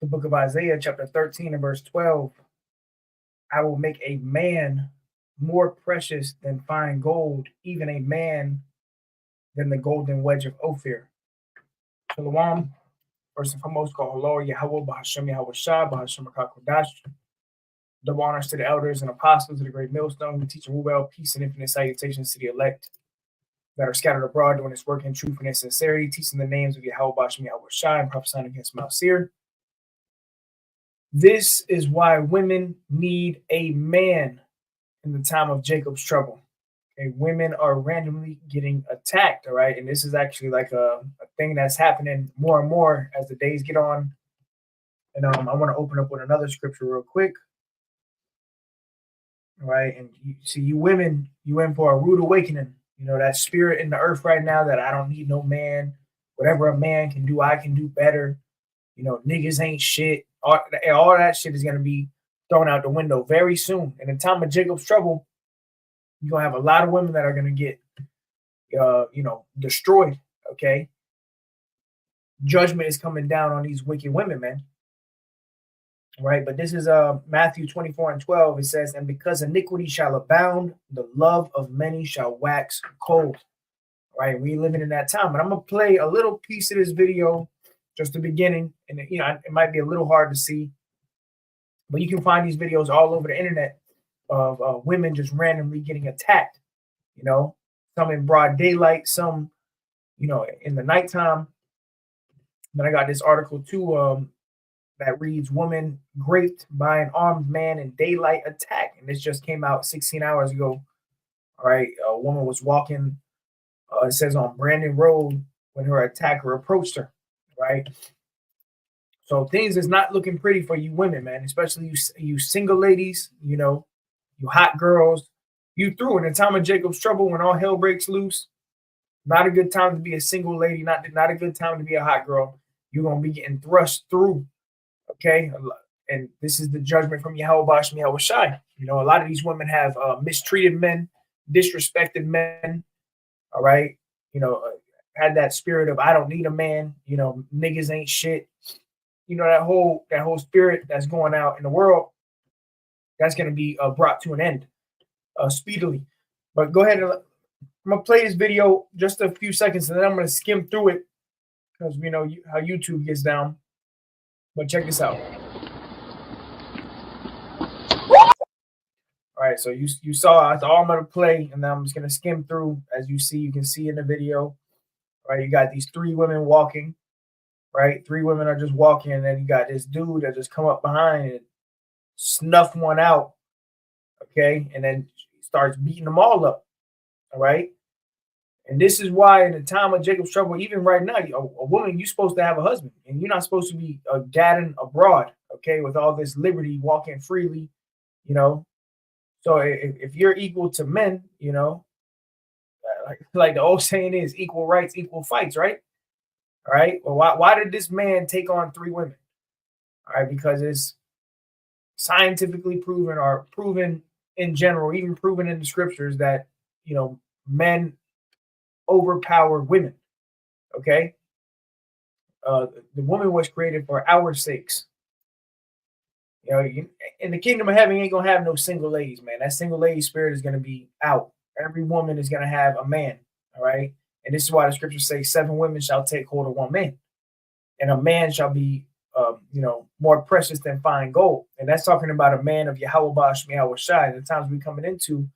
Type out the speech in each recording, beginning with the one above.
the book of Isaiah, chapter 13 and verse 12. I will make a man more precious than fine gold, even a man than the golden wedge of Ophir. Shalom. First and foremost, call hello, Yahweh, Bahashem Yahweh Shah, Bahashem Kodash. Double honors to the elders and apostles of the great millstone who teach well, peace and infinite salutations to the elect that are scattered abroad doing this work in truth and in sincerity, teaching the names of Yahweh, Bahashem Yahweh Shah, and prophesying against Mount Seir. This is why women need a man in the time of Jacob's trouble. Okay, women are randomly getting attacked, all right? And this is actually like a thing that's happening more and more as the days get on. And I want to open up with another scripture real quick. All right, and you see, you women, you in for a rude awakening. You know, that spirit in the earth right now that I don't need no man. Whatever a man can do, I can do better. You know, niggas ain't shit. All that shit is going to be thrown out the window very soon. And in the time of Jacob's trouble, you're going to have a lot of women that are going to get, destroyed, okay? Judgment is coming down on these wicked women, man. Right, but this is Matthew 24 and 12. It says, and because iniquity shall abound, the love of many shall wax cold. Right, we living in that time. But I'm going to play a little piece of this video, just the beginning. And, it might be a little hard to see. But you can find these videos all over the internet of women just randomly getting attacked. You know, some in broad daylight, some, in the nighttime. Then I got this article too that reads, woman raped by an armed man in daylight attack. And this just came out 16 hours ago. All right, a woman was walking, it says on Brandon Road, when her attacker approached her. Right. So things is not looking pretty for you women, man, especially you single ladies, you hot girls. You through in the time of Jacob's trouble when all hell breaks loose. Not a good time to be a single lady, not a good time to be a hot girl. You're going to be getting thrust through, okay? And this is the judgment from Yahweh Bashem Yahweh Shai. A lot of these women have mistreated men, disrespected men, all right? Had that spirit of I don't need a man, niggas ain't shit. That whole spirit that's going out in the world, that's going to be brought to an end speedily. But go ahead and I'm going to play this video just a few seconds, and then I'm going to skim through it because we know how YouTube gets down. But check this out. All right, so you saw that's all I'm going to play, and then I'm just going to skim through. As you can see in the video. All right, you got these three women walking. Right, three women are just walking, and then you got this dude that just come up behind and snuff one out. Okay, and then starts beating them all up. All right. And this is why in the time of Jacob's trouble, even right now, a woman, you're supposed to have a husband and you're not supposed to be gadding abroad, okay, with all this liberty, walking freely, So if you're equal to men, like the old saying is equal rights, equal fights, right? All right. Well, why did this man take on three women? All right. Because it's scientifically proven or proven in general, even proven in the scriptures that, men overpower women. Okay. The woman was created for our sakes. In the kingdom of heaven, you ain't gonna have no single ladies, man. That single lady spirit is gonna be out. Every woman is gonna have a man. All right. And this is why the scriptures say 7 women shall take hold of one man, and a man shall be, more precious than fine gold. And that's talking about a man of Yahweh Bashem Yahweh Shai. The times we're coming into,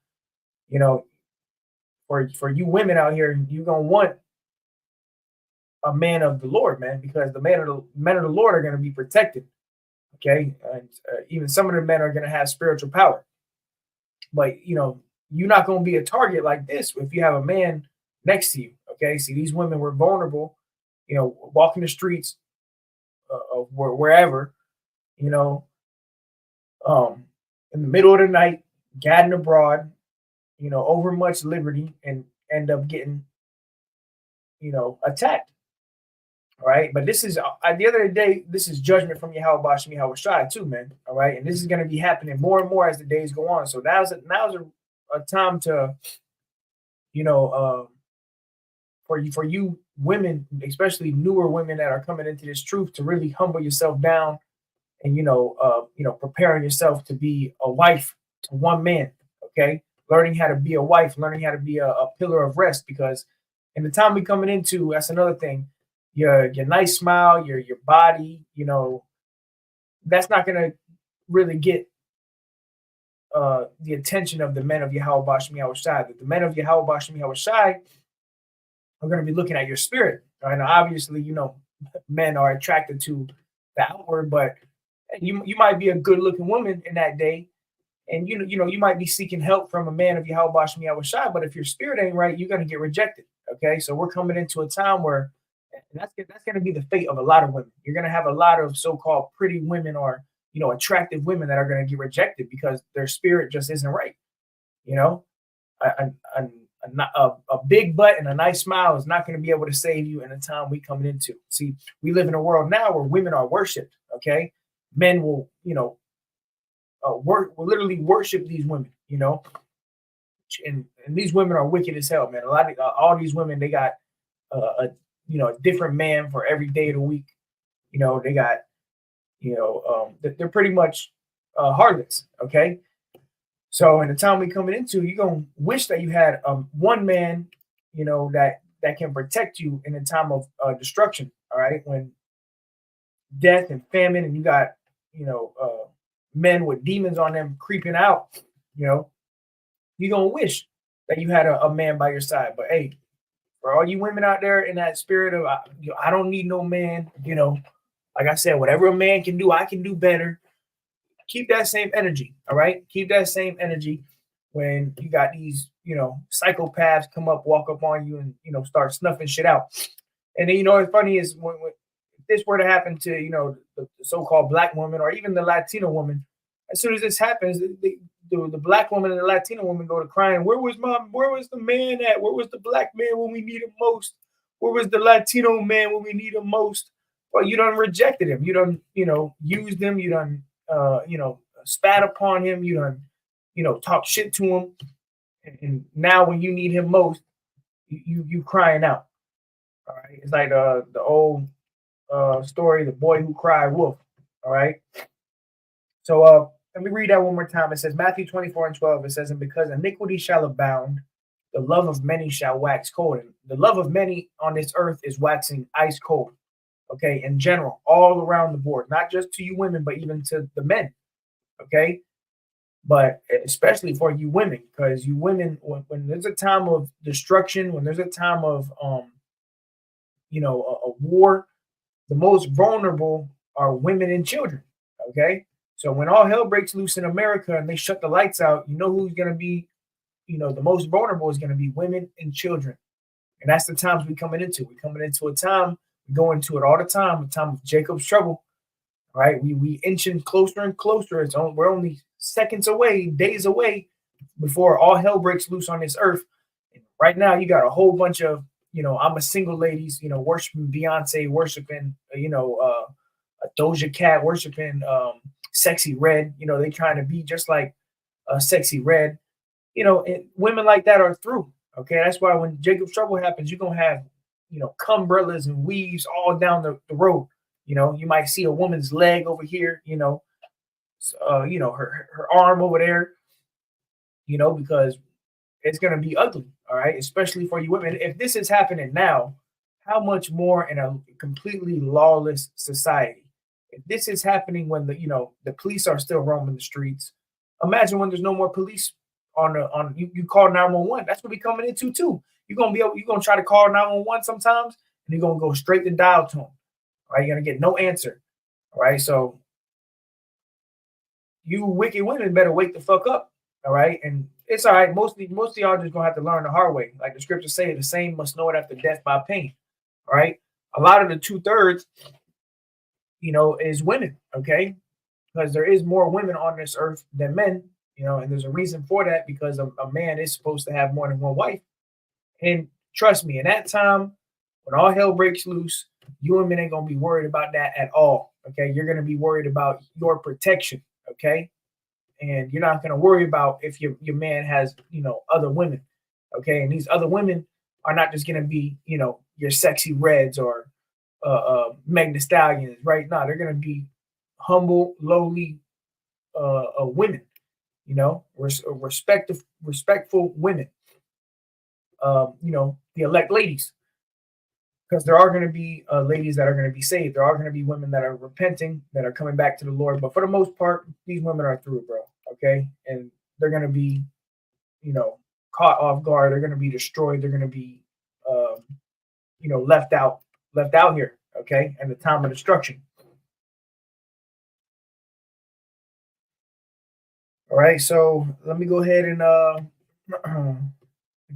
for you women out here, you're gonna want a man of the Lord, man, because the men of the Lord are going to be protected. Okay, and even some of the men are going to have spiritual power. But you're not going to be a target like this if you have a man next to you. Okay, see, these women were vulnerable. Walking the streets of wherever, in the middle of the night, gadding abroad, over much liberty, and end up getting, attacked. All right, but this is at the end of the day, this is judgment from Yahweh Bashem Yahweh Shai too, man. All right, and this is going to be happening more and more as the days go on. So now's a time to, for you women, especially newer women that are coming into this truth, to really humble yourself down and preparing yourself to be a wife to one man. Okay, learning how to be a wife, learning how to be a pillar of rest, because in the time we coming into, that's another thing. Your nice smile, your body, that's not gonna really get the attention of the men of Yahweh Bashmi Shai. The men of Yahweh Bashmi Shai are going to be looking at your spirit. Right? Now, obviously, men are attracted to the outward, but you might be a good looking woman in that day, and you might be seeking help from a man of Yahweh Bashmi Shai. But if your spirit ain't right, you're going to get rejected. Okay, so we're coming into a time where that's going to be the fate of a lot of women. You're going to have a lot of so-called pretty women or attractive women that are going to get rejected because their spirit just isn't right. You know, a, a, a big butt and a nice smile is not going to be able to save you in the time we coming into. See, we live in a world now where women are worshipped. Okay, men will will literally worship these women. And these women are wicked as hell, man. A lot of all these women, they got a different man for every day of the week. They got they're pretty much harlots. Okay, so in the time we coming into, you're gonna wish that you had one man, that can protect you in a time of destruction. All right, when death and famine, and you got men with demons on them creeping out. You're gonna wish that you had a man by your side. But hey, for all you women out there in that spirit of I don't need no man, like I said, whatever a man can do, I can do better. Keep that same energy, all right? Keep that same energy when you got these, psychopaths come up, walk up on you, and start snuffing shit out. And then what's funny is when if this were to happen to the so-called black woman or even the Latino woman, as soon as this happens, the black woman and the Latino woman go to crying. Where was the man at? Where was the black man when we need him most? Where was the Latino man when we need him most? Well, you done rejected him. You done, used him. You done, spat upon him. You done, talk shit to him. And now when you need him most, you crying out. All right. It's like the old story, the boy who cried wolf. All right. So let me read that one more time. It says Matthew 24:12. It says, and because iniquity shall abound, the love of many shall wax cold. And the love of many on this earth is waxing ice cold. Okay, in general, all around the board, not just to you women, but even to the men. Okay, but especially for you women, because you women, when there's a time of destruction, when there's a time of a war, the most vulnerable are women and children. Okay, so when all hell breaks loose in America and they shut the lights out, you know who's going to be, the most vulnerable is going to be women and children. And that's the times we're coming into. We're coming into a time, we go into it all the time, a time of Jacob's trouble. Right? We inching closer and closer. We're only seconds away, days away before all hell breaks loose on this earth. And right now, you got a whole bunch of, I'm a single ladies, worshiping Beyonce, worshiping, a Doja Cat, worshiping Sexy Red. They trying to be just like Sexy Red. And women like that are through. Okay, that's why when Jacob's trouble happens, you're gonna have, cumbrellas and weaves all down the road. You might see a woman's leg over here, her arm over there, because it's gonna be ugly, all right, especially for you women. If this is happening now, how much more in a completely lawless society? If this is happening when the police are still roaming the streets, imagine when there's no more police you call 911. That's what we coming into too. You're gonna try to call 911 sometimes, and you're gonna go straight to dial tone. All right, you're gonna get no answer. All right, so you wicked women better wake the fuck up. All right, and it's all right. Most of y'all just gonna have to learn the hard way. Like the scriptures say, the same must know it after death by pain. All right, a lot of the 2/3, is women. Okay, because there is more women on this earth than men. And there's a reason for that, because a man is supposed to have more than one wife. And trust me, in that time, when all hell breaks loose, you women ain't gonna be worried about that at all. Okay, you're gonna be worried about your protection. Okay, and you're not gonna worry about if your man has other women. Okay, and these other women are not just gonna be your Sexy Reds or Meg Thee Stallions. Right now, they're gonna be humble, lowly women, respectful women, the elect ladies, because there are going to be ladies that are going to be saved. There are going to be women that are repenting, that are coming back to the Lord. But for the most part, these women are through, bro. Okay. And they're going to be, you know, caught off guard. They're going to be destroyed. They're going to be, um, left out here. Okay. And the time of destruction. All right. So let me go ahead and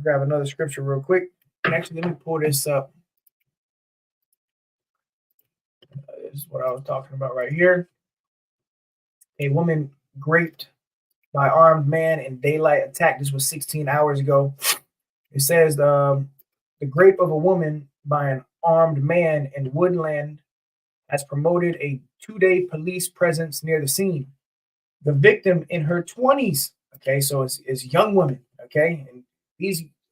grab another scripture real quick. And actually, let me pull this up. This is what I was talking about right here. A woman raped by armed man in daylight attack. This was 16 hours ago. It says the grape of a woman by an armed man in Woodland has promoted a 2-day police presence near the scene. The victim in her 20s. Okay, so it's young women. Okay, and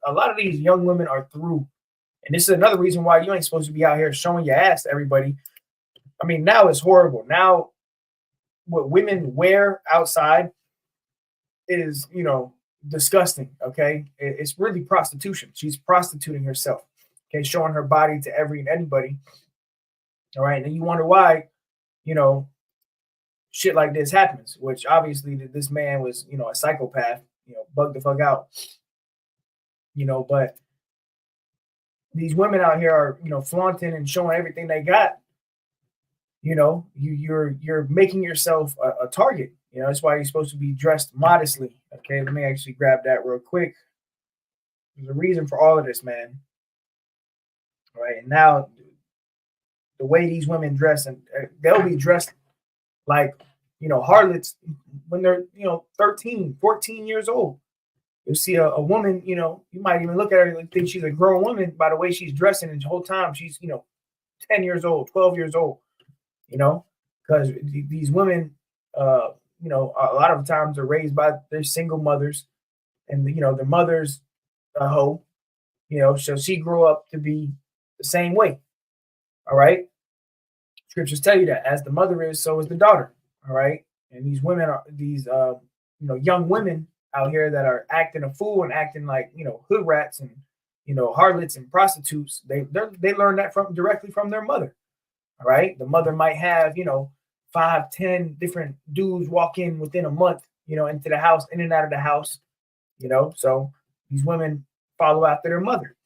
a lot of these young women are through. And this is another reason why you ain't supposed to be out here showing your ass to everybody. I mean, now it's horrible. Now, what women wear outside is, disgusting. Okay, it's really prostitution. She's prostituting herself. Okay, showing her body to every and anybody. All right, and you wonder why, shit like this happens. Which obviously this man was, a psychopath. Bugged the fuck out. But these women out here are, flaunting and showing everything they got. You're making yourself a target. That's why you're supposed to be dressed modestly. Okay, let me actually grab that real quick. There's a reason for all of this, man. All right, and now the way these women dress, and they'll be dressed like, harlots when they're, 13, 14 years old. You'll see a woman, you might even look at her and think she's a grown woman by the way she's dressing, and the whole time she's, 10 years old, 12 years old, because these women, a lot of times are raised by their single mothers, and their mother's a hoe, so she grew up to be the same way. All right. Scriptures tell you that as the mother is, so is the daughter. All right. And these women are these young women out here that are acting a fool and acting like, hood rats and, harlots and prostitutes. They learn that directly from their mother. All right. The mother might have, 5, 10 different dudes walk in within a month, into the house, in and out of the house, so these women follow after their mother,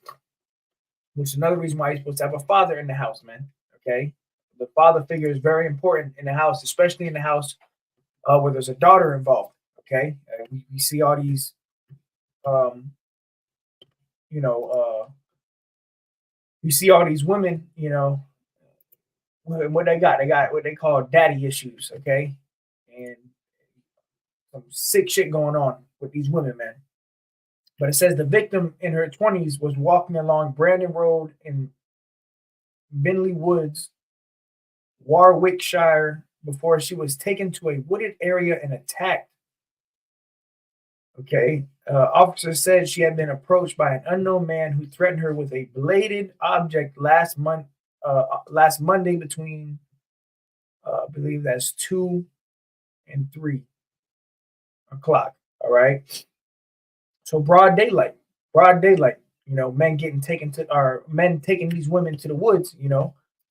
which is another reason why you're supposed to have a father in the house, man. Okay. The father figure is very important in the house, especially in the house where there's a daughter involved. Okay. We see all these, we see all these women, what they got what they call daddy issues. Okay. And some sick shit going on with these women, man. But it says the victim in her 20s was walking along Brandon Road in Binley Woods, Warwickshire, before she was taken to a wooded area and attacked. Okay. Officer said she had been approached by an unknown man who threatened her with a bladed object last Monday between, I believe that's 2 and 3 o'clock. All right. So broad daylight, men taking these women to the woods,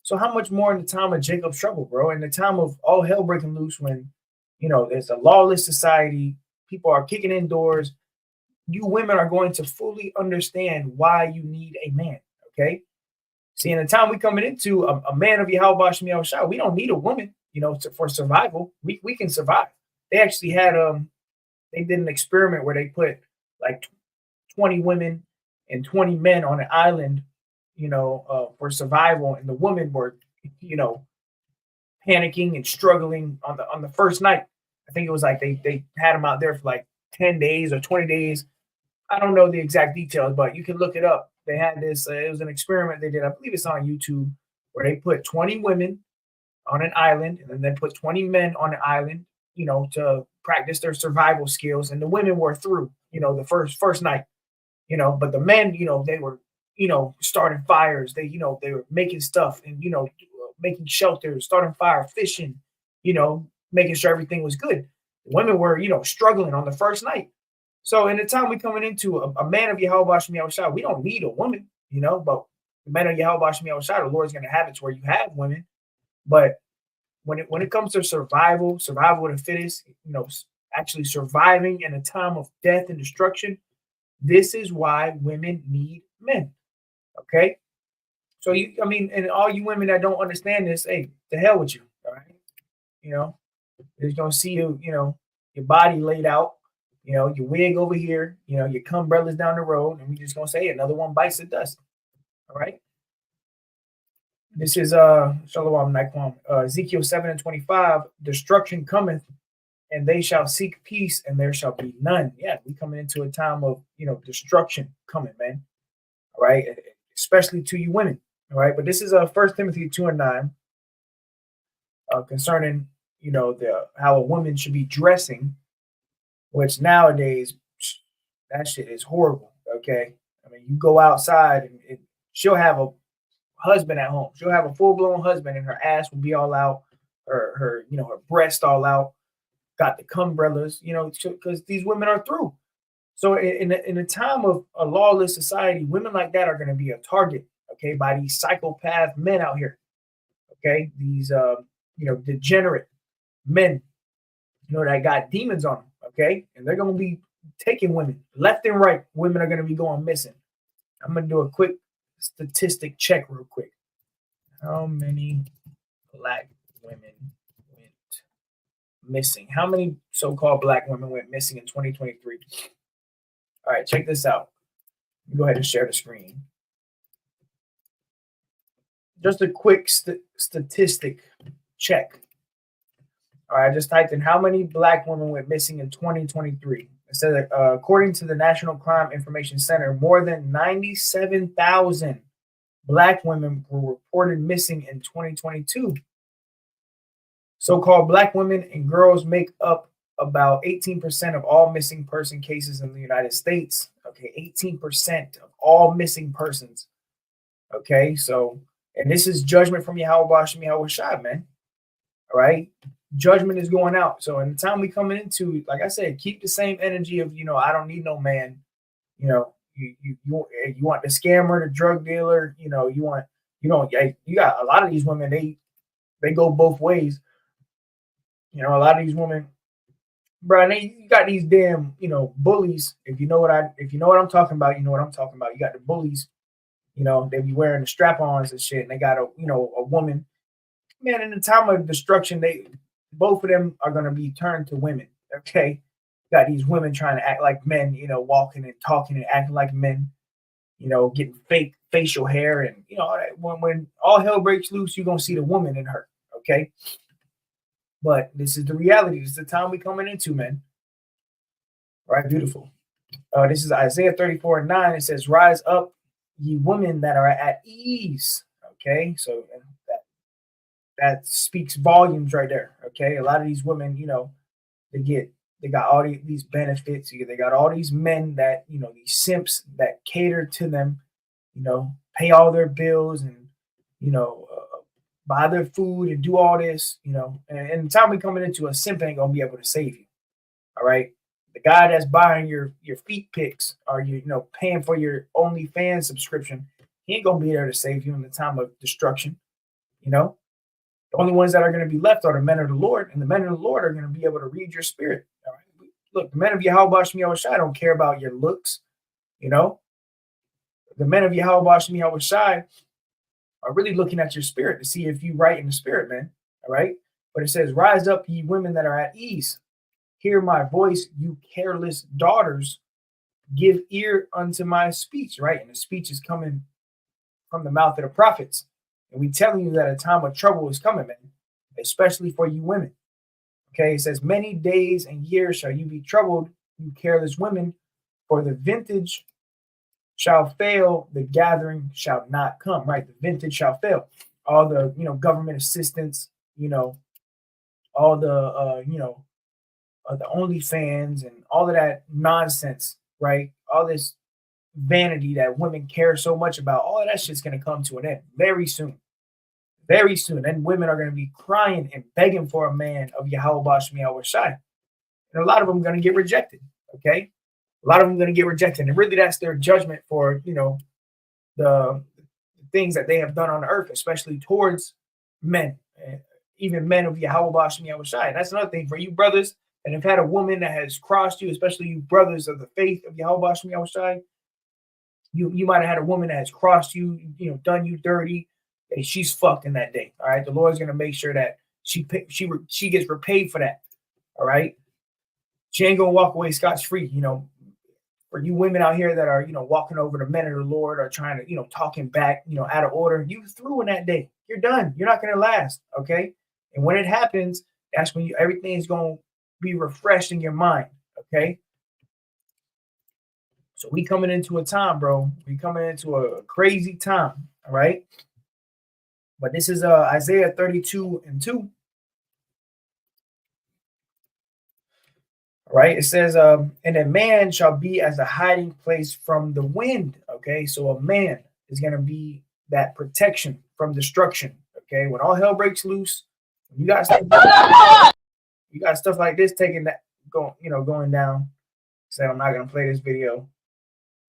So how much more in the time of Jacob's trouble, bro? In the time of all hell breaking loose, when, there's a lawless society, people are kicking in doors, you women are going to fully understand why you need a man, okay? See, in the time we coming into, a man of Yahweh Shem Yahushua, we don't need a woman, for survival. We can survive. They actually had, they did an experiment where they put like 20 women and 20 men on an island, for survival. And the women were, panicking and struggling on the first night. I think it was like they had them out there for like 10 days or 20 days. I don't know the exact details, but you can look it up. They had this, it was an experiment they did. I believe it's on YouTube, where they put 20 women on an island, and then they put 20 men on an island, to practice their survival skills. And the women were through, the first night, but the men, they were, starting fires. They were making stuff and, making shelters, starting fire, fishing, making sure everything was good. The women were, struggling on the first night. So in the time we coming into a man of Yahweh Shem Yahushua, we don't need a woman, but the man of Yahweh Shem Yahushua, the Lord's going to have it to where you have women. But when it comes to survival of the fittest, actually surviving in a time of death and destruction, this is why women need men. Okay. So and all you women that don't understand this, hey, the hell with you. All right. They're just gonna see your body laid out, your wig over here, your cum brothers down the road, and we just gonna say, hey, another one bites the dust. All right. This is Shalom Naquam. Ezekiel 7:25, destruction cometh, and they shall seek peace, and there shall be none. Yeah, we coming into a time of destruction coming, man. All right, especially to you women. All right, but this is 1 Timothy 2:9, concerning how a woman should be dressing, which nowadays that shit is horrible. Okay, I mean, you go outside and she'll have a husband at home. She'll have a full-blown husband, and her ass will be all out, her breast all out, got the cum brothers, because these women are through. So in a time of a lawless society, women like that are going to be a target, okay, by these psychopath men out here, okay, these degenerate men, that got demons on them, okay, and they're going to be taking women left and right. Women are going to be going missing. I'm going to do a quick statistic check real quick. How many black women went missing? How many so-called black women went missing in 2023? All right, check this out. Go ahead and share the screen. Just a quick statistic check. All right, I just typed in how many black women went missing in 2023. It says, according to the National Crime Information Center, more than 97,000 black women were reported missing in 2022. So-called black women and girls make up about 18% of all missing person cases in the United States. Okay, 18% of all missing persons. Okay, so, and this is judgment from Yahweh Shem Yahushua, man. All right, judgment is going out. So in the time we coming into, like I said, keep the same energy of, I don't need no man. You want the scammer, the drug dealer. You got a lot of these women. They go both ways. A lot of these women, bro. And you got these damn, bullies. If you know what I'm talking about, you know what I'm talking about. You got the bullies. They be wearing the strap-ons and shit, and they got a woman. Man, in the time of destruction, both of them are gonna be turned to women. Okay, got these women trying to act like men, walking and talking and acting like men, getting fake facial hair, and when all hell breaks loose, you're gonna see the woman in her. Okay, but this is the reality. This is the time we coming into, man. All right, beautiful. This is Isaiah 34:9. It says, "Rise up, ye women that are at ease." Okay, so that speaks volumes right there. Okay, a lot of these women, they got all these benefits. They got all these men that these simps that cater to them, pay all their bills and buy their food and do all this. And the time we coming into, a simp ain't gonna be able to save you. All right, the guy that's buying your feet pics or paying for your OnlyFans subscription, he ain't gonna be there to save you in the time of destruction. The only ones that are going to be left are the men of the Lord, and the men of the Lord are going to be able to read your spirit. All right? Look, the men of Yahweh Shem Yahushua don't care about your looks. The men of Yahweh Shem Yahushua are really looking at your spirit to see if you right in the spirit, man. All right? But it says, "Rise up, ye women that are at ease. Hear my voice, you careless daughters. Give ear unto my speech." Right? And the speech is coming from the mouth of the prophets. And we telling you that a time of trouble is coming, man, especially for you women. Okay, it says, "Many days and years shall you be troubled, you careless women, for the vintage shall fail, the gathering shall not come." Right, the vintage shall fail. All the government assistance, all the the OnlyFans and all of that nonsense, right? All this vanity that women care so much about, all of that shit's gonna come to an end very soon. very soon. And women are going to be crying and begging for a man of Yahweh Bashem Yahweh Shai. And a lot of them are going to get rejected. Okay. A lot of them are going to get rejected. And really that's their judgment for, the things that they have done on the earth, especially towards men, even men of Yahweh Bashem Yahweh Shai. And that's another thing for you brothers that have had a woman that has crossed you, especially you brothers of the faith of Yahweh Bashem Yahweh Shai. You might have had a woman that has crossed you, done you dirty. And she's fucked in that day. All right. The Lord's going to make sure that she gets repaid for that. All right. She ain't going to walk away scotch-free. For you women out here that are, walking over the men of the Lord or trying to, talking back, out of order, you through in that day. You're done. You're not going to last. Okay. And when it happens, that's when everything is going to be refreshed in your mind. Okay. So we coming into a time, bro. We coming into a crazy time. All right. But this is Isaiah 32:2. Right, it says, and a man shall be as a hiding place from the wind. Okay, so a man is going to be that protection from destruction. Okay, when all hell breaks loose, you got stuff like this going down. So I'm not going to play this video.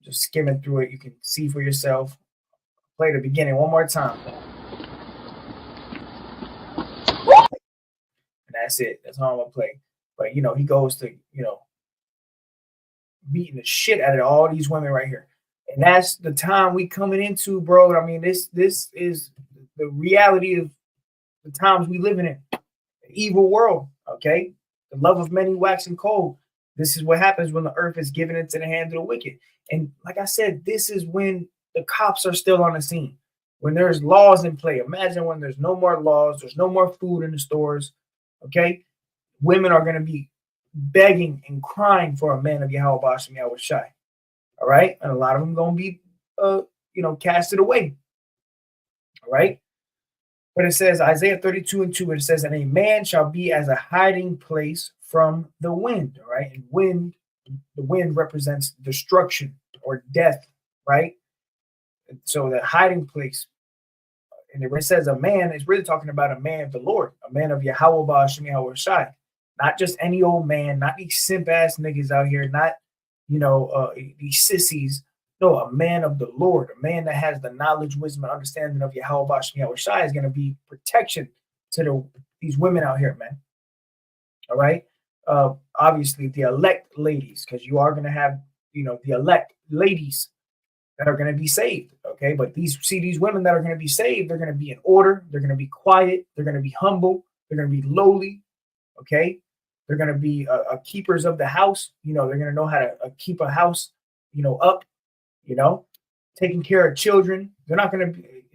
Just skimming through it, you can see for yourself. Play the beginning one more time. And that's it. That's all I'm gonna play. But he goes to beating the shit out of all these women right here, and that's the time we coming into, bro. I mean, this is the reality of the times we living in. The evil world. Okay, the love of many waxing cold. This is what happens when the earth is given into the hand of the wicked. And like I said, this is when the cops are still on the scene. When there's laws in play. Imagine when there's no more laws, there's no more food in the stores. Okay. Women are going to be begging and crying for a man of Yahweh Bashem Yahweh Shai. All right. And a lot of them going to be, casted away. All right. But it says, Isaiah 32:2, it says, and a man shall be as a hiding place from the wind. All right. And the wind represents destruction or death. Right. And so the hiding place. And it says a man is really talking about a man of the Lord, a man of Yahweh Bashem Yahweh Shai. Not just any old man, not these simp ass niggas out here, not these sissies. No, a man of the Lord, a man that has the knowledge, wisdom, and understanding of Yahweh Bashem Yahweh Shai is going to be protection to these women out here, man. All right. Obviously, the elect ladies, because you are going to have the elect ladies that are going to be saved. Okay. But these women that are going to be saved, they're going to be in order. They're going to be quiet. They're going to be humble. They're going to be lowly. Okay. They're going to be keepers of the house. They're going to know how to keep a house, up, taking care of children. They're not going to be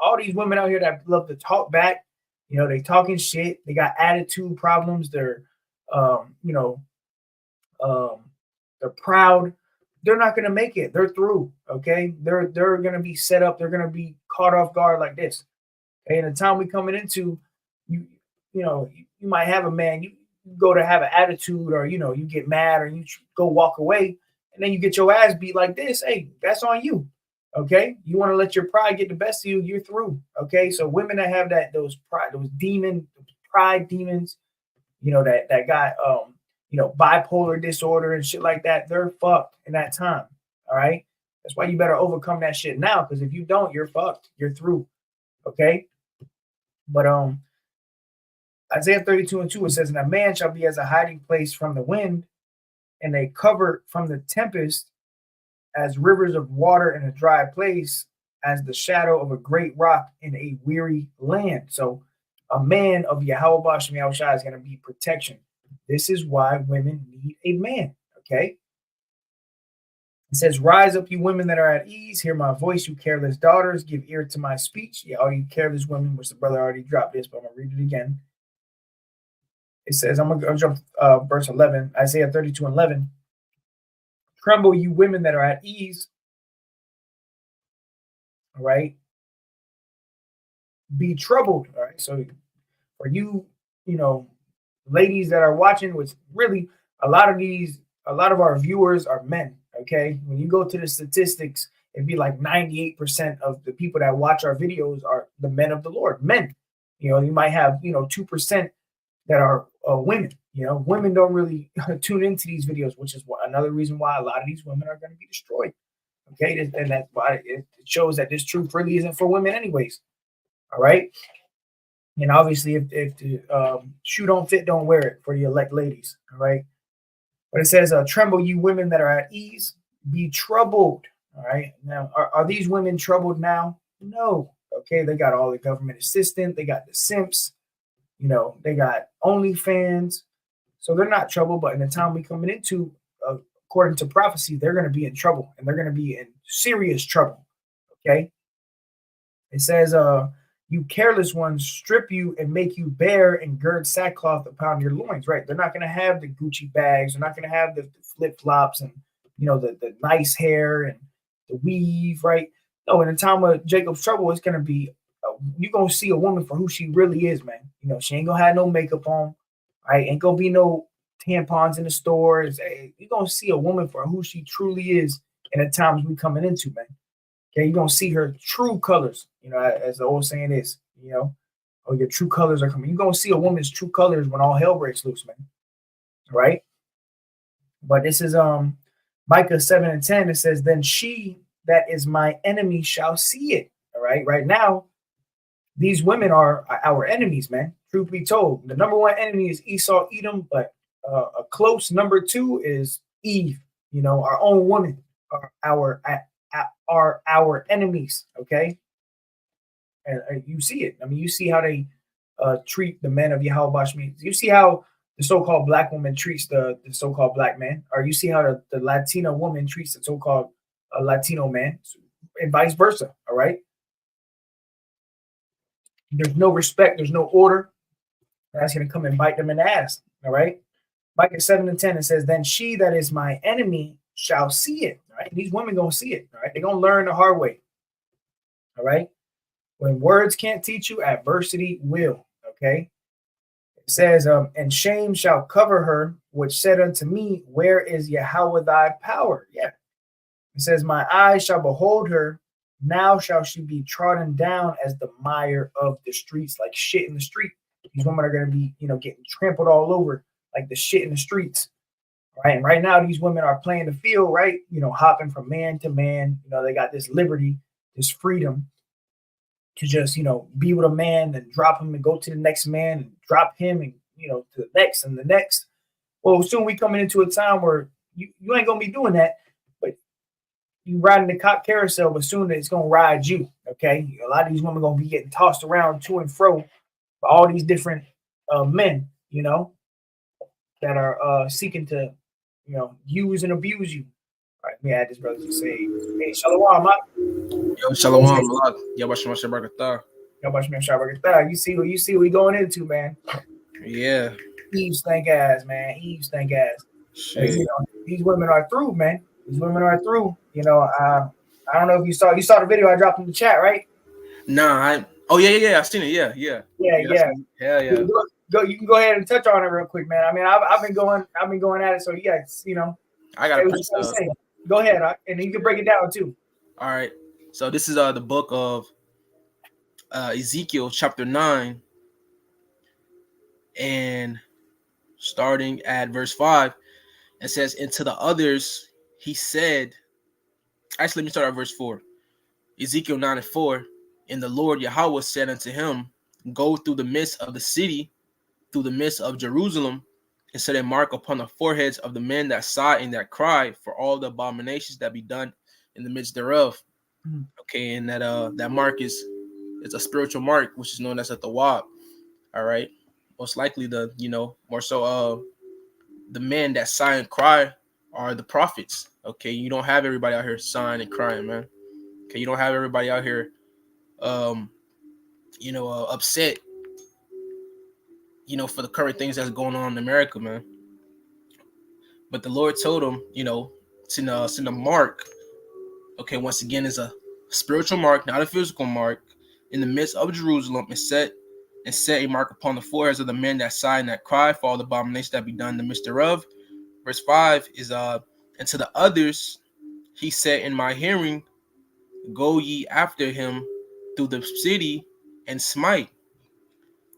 all these women out here that love to talk back. They talking shit. They got attitude problems. They're, they're proud. They're not going to make it. They're through. Okay. They're going to be set up. They're going to be caught off guard like this. Okay. And the time we coming into, you might have a man, you go to have an attitude or, you get mad or you go walk away and then you get your ass beat like this. Hey, that's on you. Okay. You want to let your pride get the best of you. You're through. Okay. So women that have those pride demons, that got, bipolar disorder and shit like that, they're fucked in that time. All right. That's why you better overcome that shit now. Because if you don't, you're fucked. You're through. Okay. But, Isaiah 32:2, it says, and a man shall be as a hiding place from the wind and a cover from the tempest, as rivers of water in a dry place, as the shadow of a great rock in a weary land. So a man of Yahweh Bashem Yahweh Shai is going to be protection. This is why women need a man. Okay. It says, rise up, you women that are at ease. Hear my voice, you careless daughters. Give ear to my speech. Yeah, all you careless women, which the brother already dropped this, but I'm going to read it again. It says, I'm going to jump verse 11, Isaiah 32:11. Tremble, you women that are at ease. All right. Be troubled. All right. So for you, ladies that are watching, which really a lot of our viewers are men. Okay. When you go to the statistics, it'd be like 98% of the people that watch our videos are the men of the Lord, men. You might have 2% that are women. Women don't really tune into these videos, which is another reason why a lot of these women are going to be destroyed. Okay, and that's why it shows that this truth really isn't for women, anyways. All right, and obviously, if the shoe don't fit, don't wear it for the elect ladies. All right, but it says, "Tremble, you women that are at ease, be troubled." All right, now are these women troubled now? No. Okay, they got all the government assistance, they got the simps, they got OnlyFans, so they're not trouble. But in the time we coming into, according to prophecy, they're going to be in trouble, and they're going to be in serious trouble. Okay, it says, "You careless ones, strip you and make you bare, and gird sackcloth upon your loins." Right? They're not going to have the Gucci bags. They're not going to have the flip flops and the nice hair and the weave. Right? No, in the time of Jacob's trouble, it's going to be you're gonna see a woman for who she really is, man. She ain't gonna have no makeup on, right? Ain't gonna be no tampons in the stores. You're gonna see a woman for who she truly is in the times we coming into, man. Okay, you're gonna see her true colors, as the old saying is, or your true colors are coming. You're gonna see a woman's true colors when all hell breaks loose, man. Right? But this is Micah 7:10. It says, "Then she that is my enemy shall see it." All right, right now. These women are our enemies, man. Truth be told, the number one enemy is Esau, Edom, but a close number two is Eve. Our own women are our enemies. Okay, and you see it. I mean, you see how they treat the men of Yahweh. You see how the so-called black woman treats the so-called black man, or you see how the Latina woman treats the so-called Latino man, and vice versa. All right. There's no respect. There's no order. That's going to come and bite them in the ass. All right. Micah 7:10, it says, "Then she that is my enemy shall see it." All right. These women going to see it. All right. They're going to learn the hard way. All right. When words can't teach you, adversity will. Okay. It says, "And shame shall cover her, which said unto me, Where is Yahweh thy power?" Yeah. It says, "My eyes shall behold her. Now shall she be trodden down as the mire of the streets," like shit in the street. These women are going to be, getting trampled all over like the shit in the streets. Right. And right now, these women are playing the field, right? Hopping from man to man. They got this liberty, this freedom to just, be with a man and drop him and go to the next man and drop him and, to the next and the next. Well, soon we coming into a time where you ain't going to be doing that. You riding the cop carousel, but soon it's gonna ride you. Okay, a lot of these women gonna be getting tossed around to and fro by all these different men, that are seeking to, use and abuse you. All right, let me add this brother to say, "Hey, shalom, Yo, shalom, Malak. You see what we going into, man. Yeah. Eve stank ass, man. Eve stank ass. These women are through, man. These women are through. I don't know if you saw the video I dropped in the chat, right? Nah, yeah. I've seen it. Yeah. Yeah. Hell yeah. You can go ahead and touch on it real quick, man. I mean, I've been going at it, so yeah, I got say. Go ahead, and you can break it down too. All right. So this is the book of Ezekiel, chapter 9, and starting at verse 5, it says, "And to the others he said," actually, let me start at verse 4. Ezekiel 9:4, "And the Lord Yahweh said unto him, Go through the midst of the city, through the midst of Jerusalem, and set a mark upon the foreheads of the men that sigh and that cry for all the abominations that be done in the midst thereof." Okay, and that mark is a spiritual mark, which is known as a tawab. All right, most likely more so the men that sigh and cry are the prophets. Okay, you don't have everybody out here sighing and crying, man. Okay, you don't have everybody out here upset, for the current things that's going on in America, man. But the Lord told him, send a mark. Okay, once again, is a spiritual mark, not a physical mark, in the midst of Jerusalem, and set a mark upon the foreheads of the men that sigh and that cry for all the abominations that be done in the midst thereof. Verse 5 is "And to the others he said in my hearing, Go ye after him through the city and smite.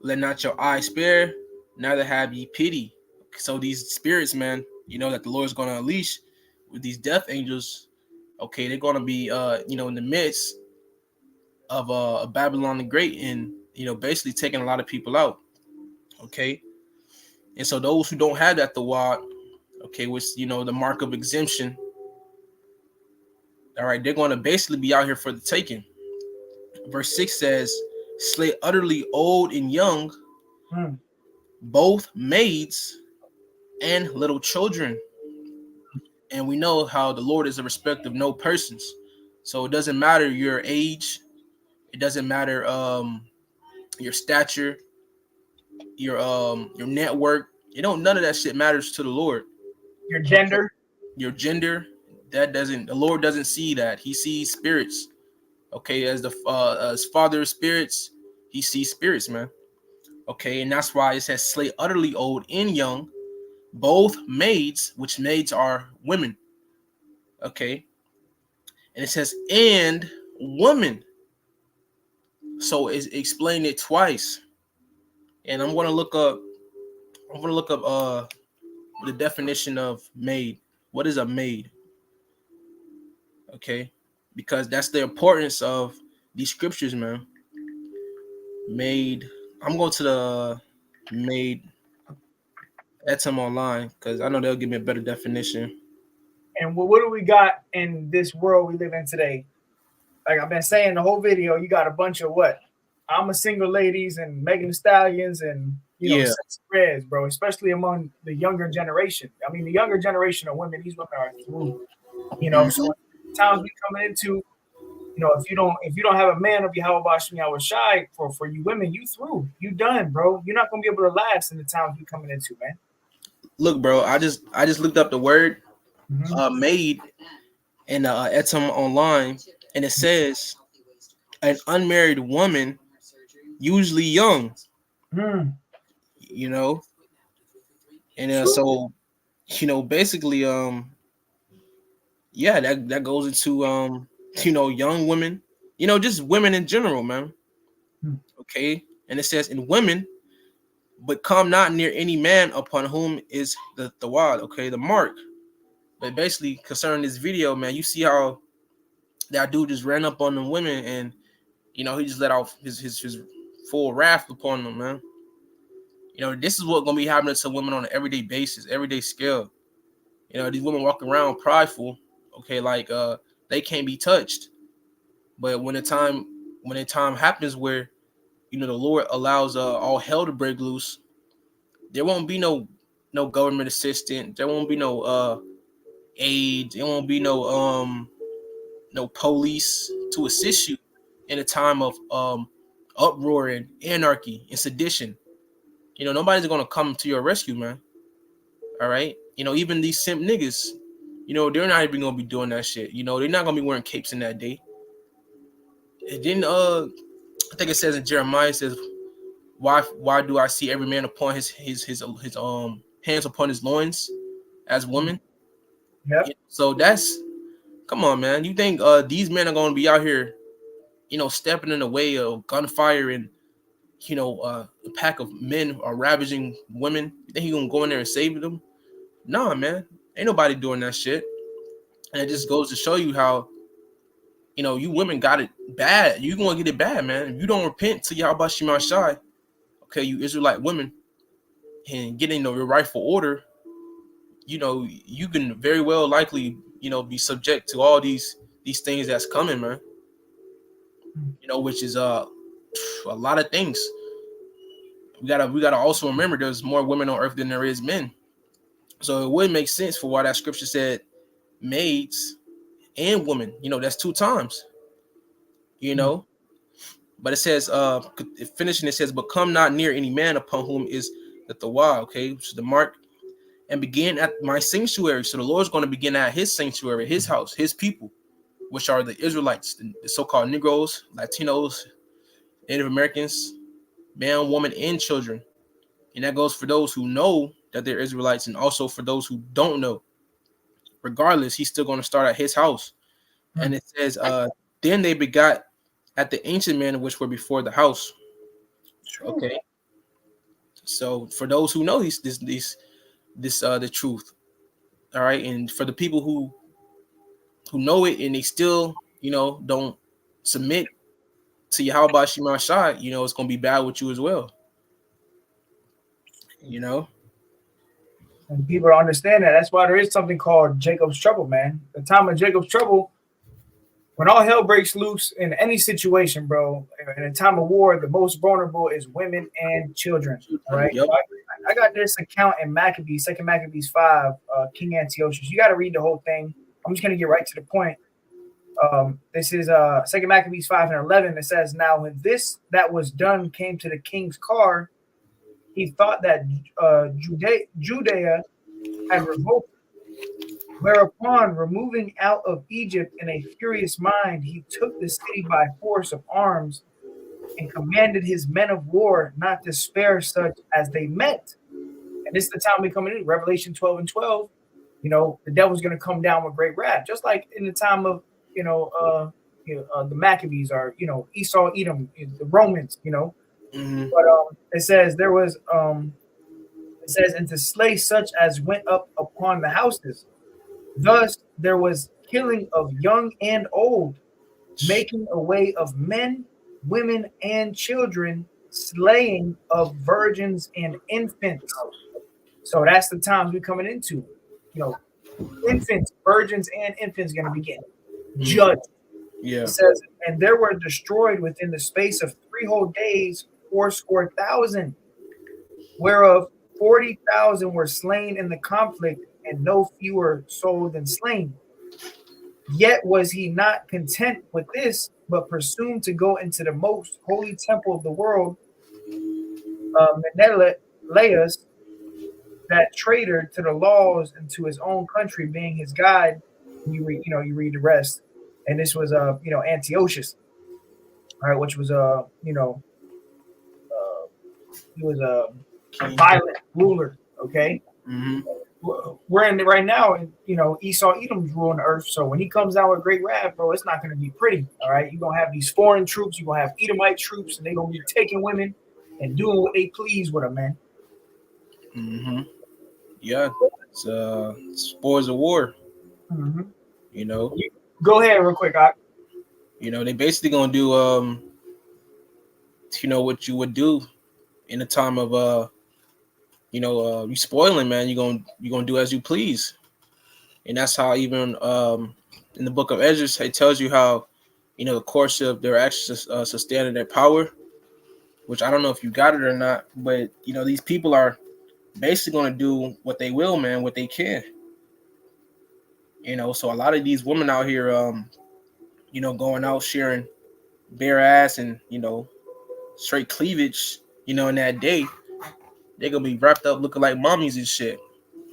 Let not your eye spare, neither have ye pity. So these spirits, man, that the Lord's going to unleash with these death angels, okay, they're going to be, in the midst of Babylon the Great, and basically taking a lot of people out, okay. And so those who don't have that Thawad, okay, which the mark of exemption, all right, they're going to basically be out here for the taking. Verse 6 says, slay utterly old and young, both maids and little children. And we know how the Lord is a respect of no persons. So it doesn't matter your age, it doesn't matter your stature, your network. None of that shit matters to the Lord. Your gender. Your gender, the Lord doesn't see that. He sees spirits. Okay, as Father of spirits, he sees spirits, man. Okay, and that's why it says slay utterly old and young, both maids, which maids are women. Okay, and it says and woman. So it's explained it twice. And I'm gonna look up the definition of maid. What is a maid? Okay, because that's the importance of these scriptures, man. Maid. I'm going to the maid Etam online because I know they'll give me a better definition. And what do we got in this world we live in today? Like I've been saying the whole video, you got a bunch of what? I'm a single ladies and Megan Thee Stallions and sex reds, bro. Especially among the younger generation. I mean, the younger generation of women, these women are through. So times we coming into, if you don't have a man of Yahweh Shai for you women, you through. You done, bro. You're not gonna be able to last in the times we coming into, man. Look, bro, I just looked up the word maid in Etam online, and it says an unmarried woman, usually young. And so basically that goes into young women, just women in general, man. Okay, and it says in women, but come not near any man upon whom is the Thawad, okay, the mark. But basically concerning this video, man, you see how that dude just ran up on the women and he just let off his full wrath upon them, man. This is what's gonna be happening to women on an everyday basis, everyday scale. These women walk around prideful, okay, like they can't be touched. But when the time happens where the Lord allows all hell to break loose, there won't be no government assistance, there won't be no aid, there won't be no police to assist you in a time of uproar and anarchy and sedition. Nobody's gonna come to your rescue, man. All right, even these simp niggas, they're not even gonna be doing that shit. They're not gonna be wearing capes in that day. And then I think it says in Jeremiah, it says, why do I see every man upon his hands upon his loins as women? Yeah. So come on, man. You think these men are gonna be out here, stepping in the way of gunfire and a pack of men are ravaging women? You think he gonna go in there and save them? Nah, man. Ain't nobody doing that shit. And it just goes to show you how you women got it bad. You gonna get it bad, man. If you don't repent to Yahweh Shai, okay, you Israelite women, and getting your rightful order, you can very well likely be subject to all these things that's coming, man. Which is a lot of things. We gotta also remember there's more women on earth than there is men. So it would make sense for why that scripture said maids and women. That's 2 times. But it says, finishing, it says, but come not near any man upon whom is the Thawad, okay, which is the mark, and begin at my sanctuary. So the Lord's going to begin at his sanctuary, his house, his people, which are the Israelites, the so-called Negroes, Latinos, Native Americans, man, woman, and children. And that goes for those who know that they're Israelites and also for those who don't know. Regardless, he's still going to start at his house. And it says, Then they begot at the ancient men which were before the house. Okay. So for those who know this the truth, all right, and for the people who know it and they still, don't submit to Yahweh Shema Shai, it's gonna be bad with you as well. And people don't understand that. That's why there is something called Jacob's trouble, man. The time of Jacob's trouble, when all hell breaks loose in any situation, bro, in a time of war, the most vulnerable is women and children. All right. Yep. So I got this account in Maccabees, 2 Maccabees 5, King Antiochus. You got to read the whole thing. I'm just going to get right to the point. This is 2 Maccabees 5 and 11. It says, now when this that was done came to the king's car, he thought that Judea had revolted. Whereupon, removing out of Egypt in a furious mind, he took the city by force of arms and commanded his men of war not to spare such as they met. And this is the time we coming in, Revelation 12 and 12. The devil's going to come down with great wrath, just like in the time of, the Maccabees or, Esau, Edom, the Romans, Mm-hmm. But it says there was, it says, and to slay such as went up upon the houses. Thus there was killing of young and old, making away of men, women, and children, slaying of virgins and infants. So that's the times we're coming into. Infants, virgins, and infants going to be getting judged. Yeah. It says, and there were destroyed within the space of 3 whole days 80,000, whereof 40,000 were slain in the conflict, and no fewer sold than slain. Yet was he not content with this, but presumed to go into the most holy temple of the world, Menelaus, that traitor to the laws and to his own country, being his guide. You read the rest, and this was Antiochus, all right, which was he was a violent ruler. Okay. Mm-hmm. We're in it right now, and Esau, Edom's ruling the earth. So when he comes down with great wrath, bro, it's not going to be pretty. All right, you're gonna have these foreign troops, you're gonna have Edomite troops, and they're gonna be taking women and doing what they please with them, man. Mm-hmm. Yeah, it's spoils of war. Mm-hmm. Go ahead, real quick, Ak. They basically gonna do what you would do in a time of you spoiling, man. You're gonna do as you please. And that's how even in the book of Ezra, it tells you how the courtship, they're actually sustaining their power, which I don't know if you got it or not, but these people are basically going to do what they will, man, what they can. So a lot of these women out here going out sharing bare ass and straight cleavage, in that day, they're gonna be wrapped up looking like mommies and shit.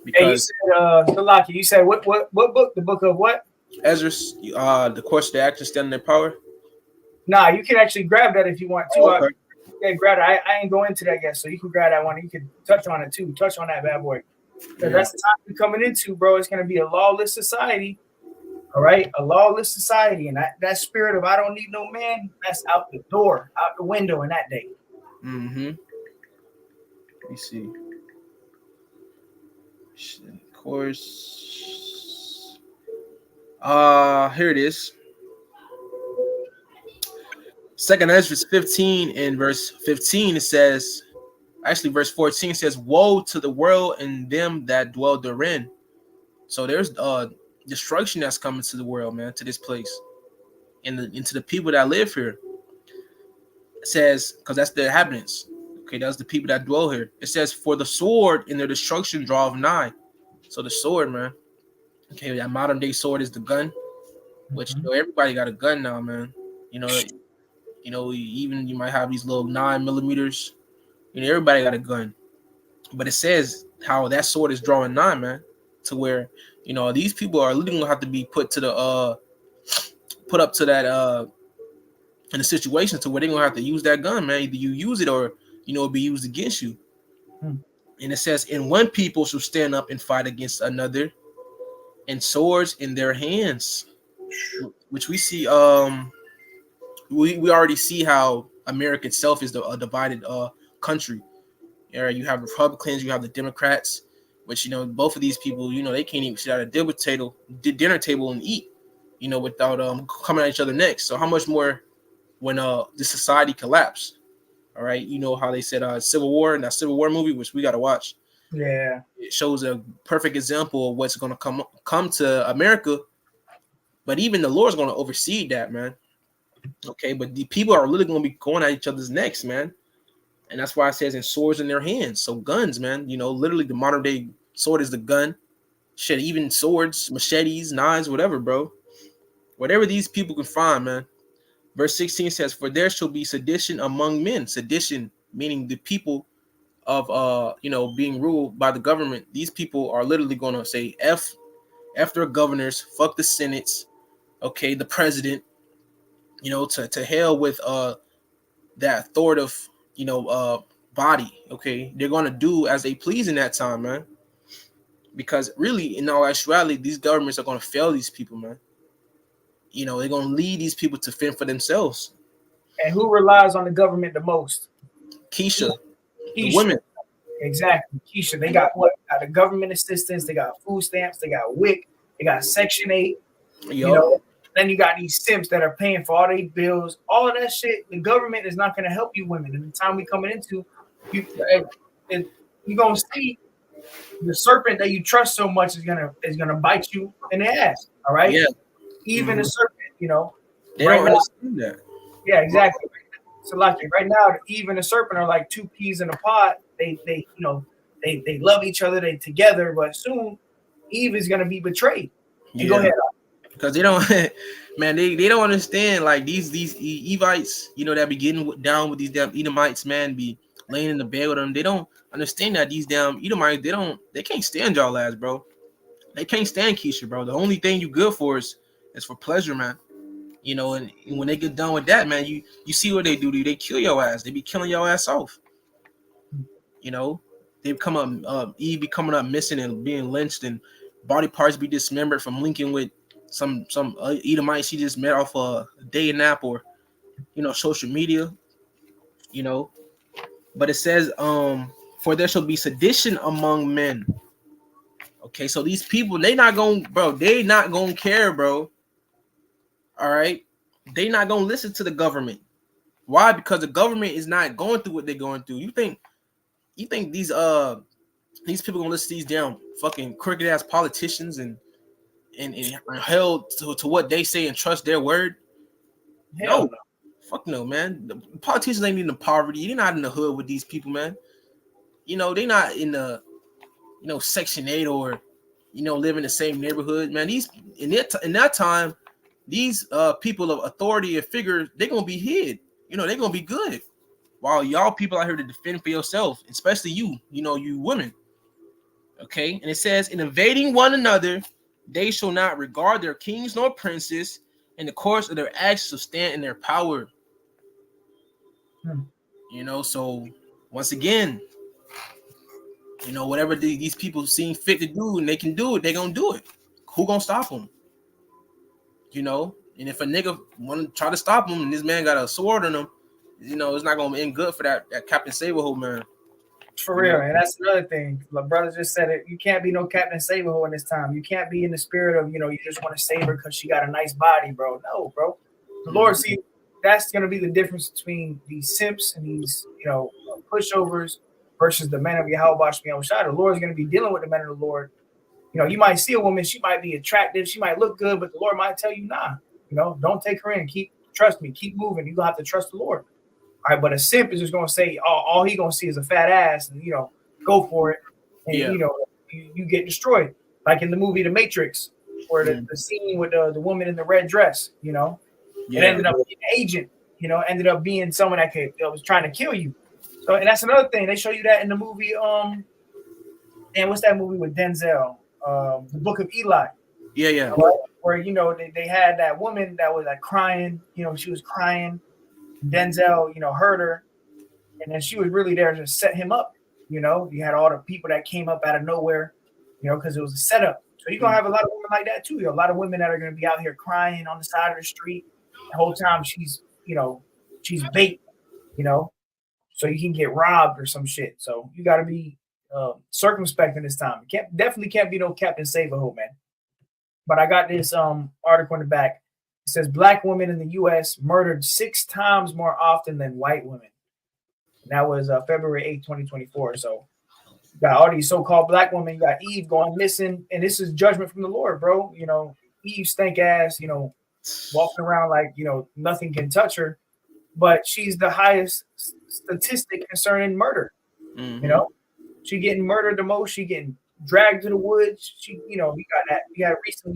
Because Salaki, you said what book? The book of what? Ezra, the course they actually stand in their power. Nah, you can actually grab that if you want to. Okay. Yeah, grab it. I ain't going into that yet, so you can grab that one. You can touch on it too. Touch on that bad boy. Because that's the time we're coming into, bro. It's gonna be a lawless society. All right, a lawless society, and that spirit of I don't need no man, that's out the door, out the window in that day. Mm-hmm. Let me see. Of course. Here it is. 2nd Ezra 15 and verse 15, it says, actually verse 14 says, woe to the world and them that dwell therein. So there's destruction that's coming to the world, man, to this place, and into the people that live here. It says, because that's the inhabitants. Okay, that's the people that dwell here. It says, for the sword in their destruction draweth nigh. So the sword, man. Okay, that modern day sword is the gun, which everybody got a gun now, man. Even you might have these little 9mm. Everybody got a gun. But it says how that sword is drawing nigh, man, to where these people are literally gonna have to be put up to that in a situation to where they're gonna have to use that gun, man. Either you use it or it'll be used against you. And it says, and one people shall stand up and fight against another, and swords in their hands. which we see. We already see how America itself is a divided country. You have Republicans, you have the Democrats, which both of these people, they can't even sit at a dinner table and eat, without coming at each other next. So how much more when the society collapsed? All right, you know how they said Civil War, and that Civil War movie, which we got to watch. Yeah, it shows a perfect example of what's going to come to America. But even the Lord's going to oversee that, man. Okay, but the people are literally going to be going at each other's necks, man. And that's why it says in swords in their hands. So guns, man. Literally the modern day sword is the gun. Shit, even swords, machetes, knives, whatever, bro. Whatever these people can find, man. Verse 16 says, "For there shall be sedition among men." Sedition, meaning the people of being ruled by the government. These people are literally going to say F their governors, fuck the senates, okay, the president, to hell with that authoritative, body. Okay, they're going to do as they please in that time, man. Because really, in all actuality, these governments are going to fail these people, man. They're going to lead these people to fend for themselves. And who relies on the government the most? Keisha. The women. Exactly, Keisha. They got what? Got the government assistance. They got food stamps. They got WIC. They got Section 8. Then you got these simps that are paying for all their bills. All of that shit. The government is not going to help you women. And the time we coming into, you're going to see the serpent that you trust so much is gonna bite you in the ass. All right. Yeah. Even the serpent, they don't understand that. Yeah, exactly. So like right now, Eve and the serpent are like two peas in a pod. They love each other. They together, but soon Eve is gonna be betrayed. Yeah. Go ahead. Because they don't, man, they don't understand like these Evites, that be getting down with these damn Edomites, man, be laying in the bed with them. They don't understand that these damn Edomites, they can't stand y'all ass, bro. They can't stand Keisha, bro. The only thing you good for is for pleasure, man. And when they get done with that, man, you see what they do. They kill your ass. They be killing your ass off. They come up, Eve be coming up missing and being lynched, and body parts be dismembered from linking with some Edomite she just met off a day nap or social media. But it says for there shall be sedition among men. Okay, so these people, they not gonna care, bro. All right, they not gonna listen to the government. Why? Because the government is not going through what they're going through. You think these people gonna listen to these damn fucking crooked ass politicians and held to what they say and trust their word? No. Fuck no, man. The politicians ain't in the poverty. They're not in the hood with these people, man. They not in the Section 8 or live in the same neighborhood, man. These in that time, these people of authority and figure, they're gonna be hid. They're gonna be good. While y'all people out here to defend for yourself, especially you women. Okay, and it says, in invading one another, they shall not regard their kings nor princes, in the course of their acts shall stand in their power. So once again, whatever these people seem fit to do and they can do it, they're gonna do it. Who gonna stop them? And if a nigga want to try to stop him and this man got a sword on him, it's not gonna end good for that Captain Saberhole, man. For real, and that's another thing. My brother just said it. You can't be no Captain Saberhole in this time. You can't be in the spirit of you just want to save her because she got a nice body, bro. No, bro. The Lord, see, that's gonna be the difference between these simps and these pushovers versus the men of Yahweh Shai. The Lord is gonna be dealing with the men of the Lord. You might see a woman, she might be attractive, she might look good, but the Lord might tell you, nah, don't take her in. Trust me, keep moving. You're gonna have to trust the Lord. All right, but a simp is just gonna say, all he gonna see is a fat ass, and go for it, and you get destroyed. Like in the movie The Matrix, where the scene with the woman in the red dress, it ended up being an agent, ended up being someone that was trying to kill you. So, and that's another thing. They show you that in the movie. And what's that movie with Denzel? The Book of Eli. Yeah. Where they had that woman that was like crying. She was crying. Denzel, heard her, and then she was really there to set him up. You had all the people that came up out of nowhere, because it was a setup So you're gonna have a lot of women like that too. A lot of women that are gonna be out here crying on the side of the street the whole time she's, she's bait, so you can get robbed or some shit. So you got to be circumspect in this time. Definitely can't be no Captain Save-A-Ho, man. But I got this article in the back. It says black women in the U.S. murdered 6 times more often than white women. And that was February 8th, 2024. So you got all these so-called black women. You got Eve going missing, and this is judgment from the Lord, bro. Eve stank ass, walking around like, nothing can touch her. But she's the highest statistic concerning murder. Mm-hmm. She getting murdered the most. She getting dragged to the woods. She, we got that. We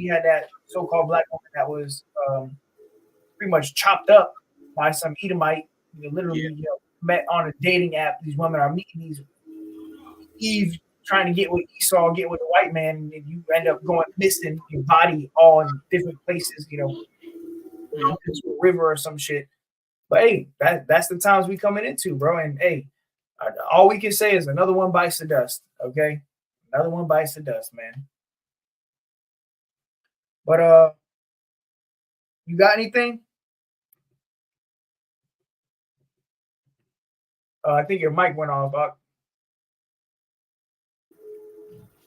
had that so-called black woman that was pretty much chopped up by some Edomite. Literally, met on a dating app. These women are meeting these Eve trying to get with Esau, get with the white man, and you end up going missing. Your body all in different places. Into a river or some shit. But hey, that's the times we coming into, bro. And hey, all we can say is another one bites the dust. Okay, another one bites the dust, man. But you got anything? I think your mic went off.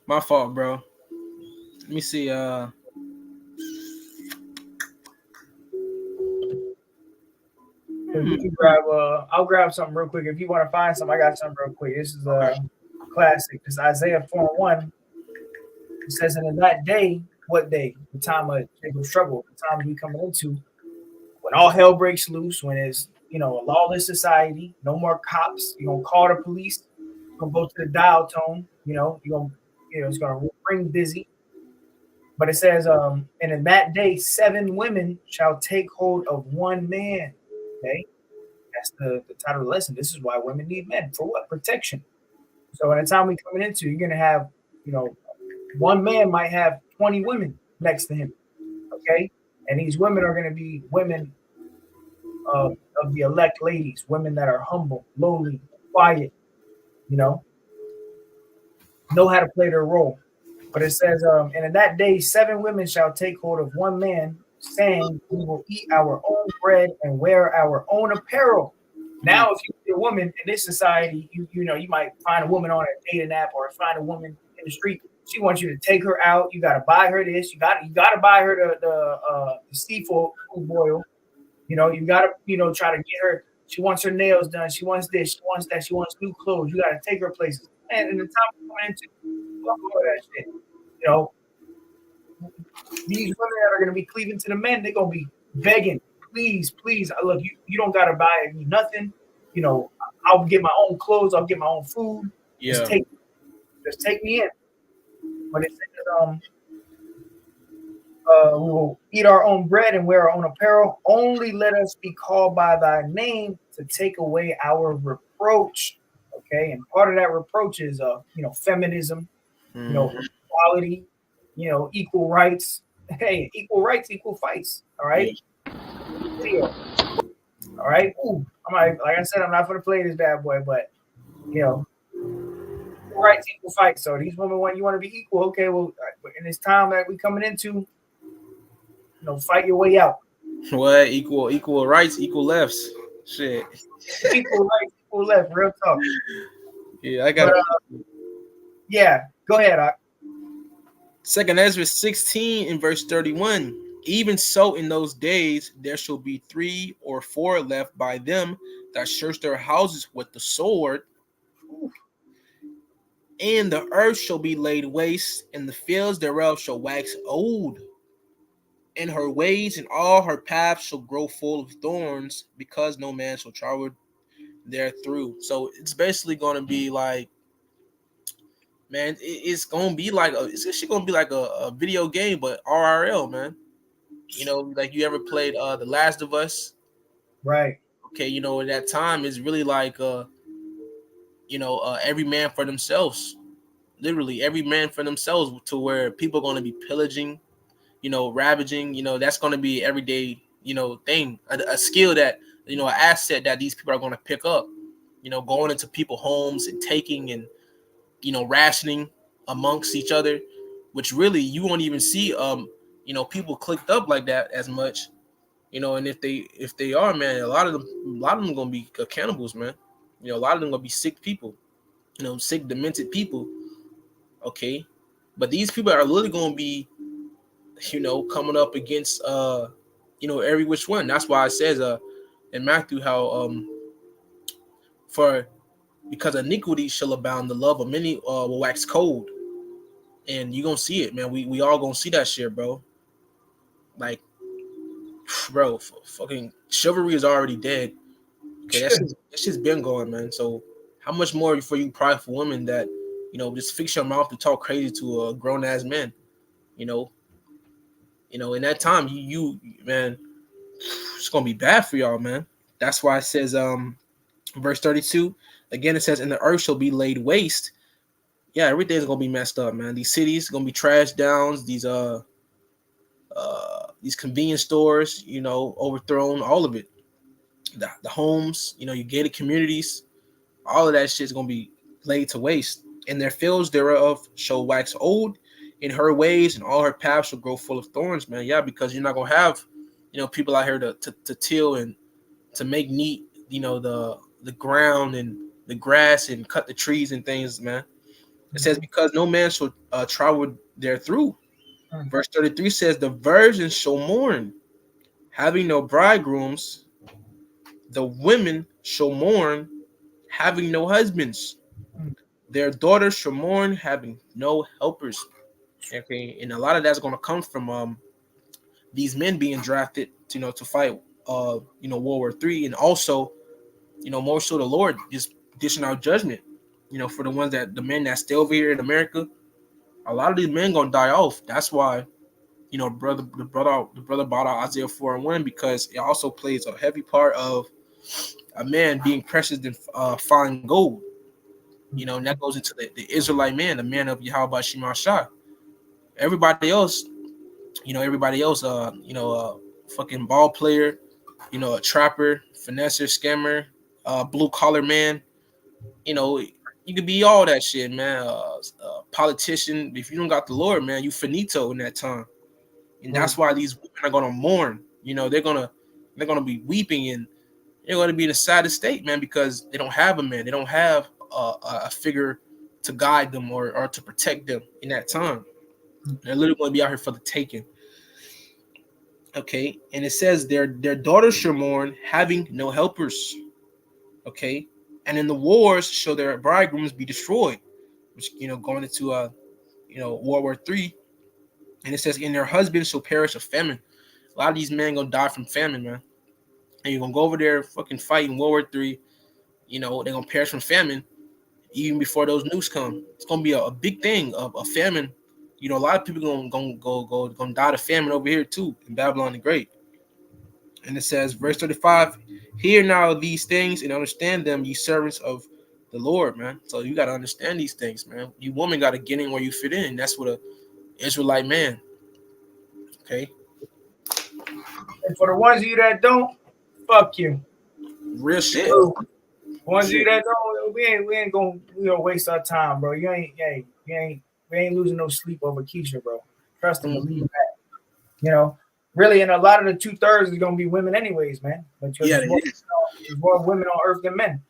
My fault, bro. Let me see. You can grab. I'll grab something real quick. If you want to find something, I got something real quick. This is a classic. It's Isaiah 4:1. It says, "And in that day, what day? The time of Jacob's trouble, the time we coming into, when all hell breaks loose, when it's a lawless society, no more cops. You're gonna call the police. You're gonna go to the dial tone. It's gonna ring busy." But it says, "And in that day, 7 women shall take hold of one man." Okay, that's the title of the lesson. This is why women need men. For what? Protection. So in the time we coming into, you're gonna have, one man might have 20 women next to him. Okay, and these women are gonna be women of the elect ladies, women that are humble, lowly, quiet, know how to play their role. But it says, and in that day, 7 women shall take hold of one man, saying, "We will eat our own bread and wear our own apparel." Now, if you're a woman in this society, you might find a woman on a dating app or find a woman in the street. She wants you to take her out. You got to buy her this. You got to buy her the seafood boil. You got to try to get her. She wants her nails done. She wants this. She wants that. She wants new clothes. You got to take her places. And in the time we're coming into, all that shit. These women that are going to be cleaving to the men, they're going to be begging, "Please, please, look, you don't got to buy me nothing. I'll get my own clothes. I'll get my own food. Yeah. Just take me in." But it says, "We will eat our own bread and wear our own apparel. Only let us be called by thy name to take away our reproach." Okay, and part of that reproach is, feminism, equality, equal rights. Hey, equal rights, equal fights. All right. Yeah. All right. Ooh, like I said, I'm not going to play this bad boy, but equal rights, equal fights. So these women want to be equal. Okay, well, in this time that we coming into, fight your way out. What? Equal rights, equal lefts. Shit. Equal rights, equal left. Real talk. Yeah, I got. Yeah, go ahead. 2nd Ezra 16 in verse 31. "Even so, in those days there shall be 3 or 4 left by them that search their houses with the sword. And the earth shall be laid waste, and the fields thereof shall wax old. And her ways and all her paths shall grow full of thorns, because no man shall travel there through." So it's basically going to be like, man, it's going to be like it's actually going to be like a video game, but RRL, man. Like you ever played The Last of Us? Right. Okay, at that time it's really like every man for themselves. Literally every man for themselves, to where people are going to be pillaging, ravaging, that's going to be everyday, thing, a skill that, an asset that these people are going to pick up, going into people's homes and taking and, rationing amongst each other. which really you won't even see people clicked up like that as much. And if they are, man, a lot of them gonna be cannibals, man. A lot of them gonna be sick people, sick, demented people. Okay, but these people are literally gonna be, coming up against every which one. That's why it says in Matthew how for because iniquity shall abound, the love of many will wax cold, and you gonna see it, man. We all gonna see that shit, bro. Like, bro, fucking chivalry is already dead. Okay, that's just been going, man. So how much more for you prideful women that just fix your mouth to talk crazy to a grown ass man? In that time, you man, it's gonna be bad for y'all, man. That's why it says verse 32 again. It says, "And the earth shall be laid waste." Yeah, everything's gonna be messed up, man. These cities gonna be trashed down. These convenience stores, overthrown. All of it. The homes, your gated communities, all of that shit's gonna be laid to waste. And their fields thereof shall wax old, in her ways, and all her paths shall grow full of thorns, man. Yeah, because you're not gonna have, people out here to till and to make neat, the ground and the grass and cut the trees and things, man. It says, because no man shall travel there through. Verse 33 says, the virgins shall mourn, having no bridegrooms. The women shall mourn, having no husbands. Their daughters shall mourn, having no helpers. Okay, and a lot of that's going to come from these men being drafted, to fight, World War III, and also, more so the Lord just dishing out judgment, for the men that stay over here in America. A lot of these men gonna die off. That's why, the brother brought out Isaiah 4:1, because it also plays a heavy part of a man being precious than fine gold. And that goes into the Israelite man, the man of Yahweh Shema Shah. Everybody else, fucking ball player, a trapper, finesser, scammer, blue collar man. You could be all that shit, man. Politician. If you don't got the Lord, man, you finito in that time. And that's why these women are gonna mourn. They're gonna be weeping, and they're gonna be in a sad state, man, because they don't have a man. They don't have a figure to guide them or to protect them in that time. They're literally going to be out here for the taking. Okay, and it says their daughters shall mourn, having no helpers. Okay, and in the wars shall their bridegrooms be destroyed, which going into World War III. And it says, in their husbands shall perish of famine. A lot of these men gonna die from famine, man. And you're gonna go over there fucking fight in World War III. They're gonna perish from famine even before those nukes come. It's gonna be a big thing of a famine. A lot of people gonna die of famine over here too in Babylon the Great. And it says, verse 35, hear now these things and understand them, ye servants of the Lord, man. So you gotta understand these things, man. You woman gotta get in where you fit in. That's what a Israelite man. Okay. And for the ones of you that don't, fuck you. Real shit. The ones of you that don't, we ain't gonna waste our time, bro. We ain't losing no sleep over Keisha, bro. Trust and believe that. Really, and a lot of the 2/3 is gonna be women, anyways, man. But there's more women on earth than men.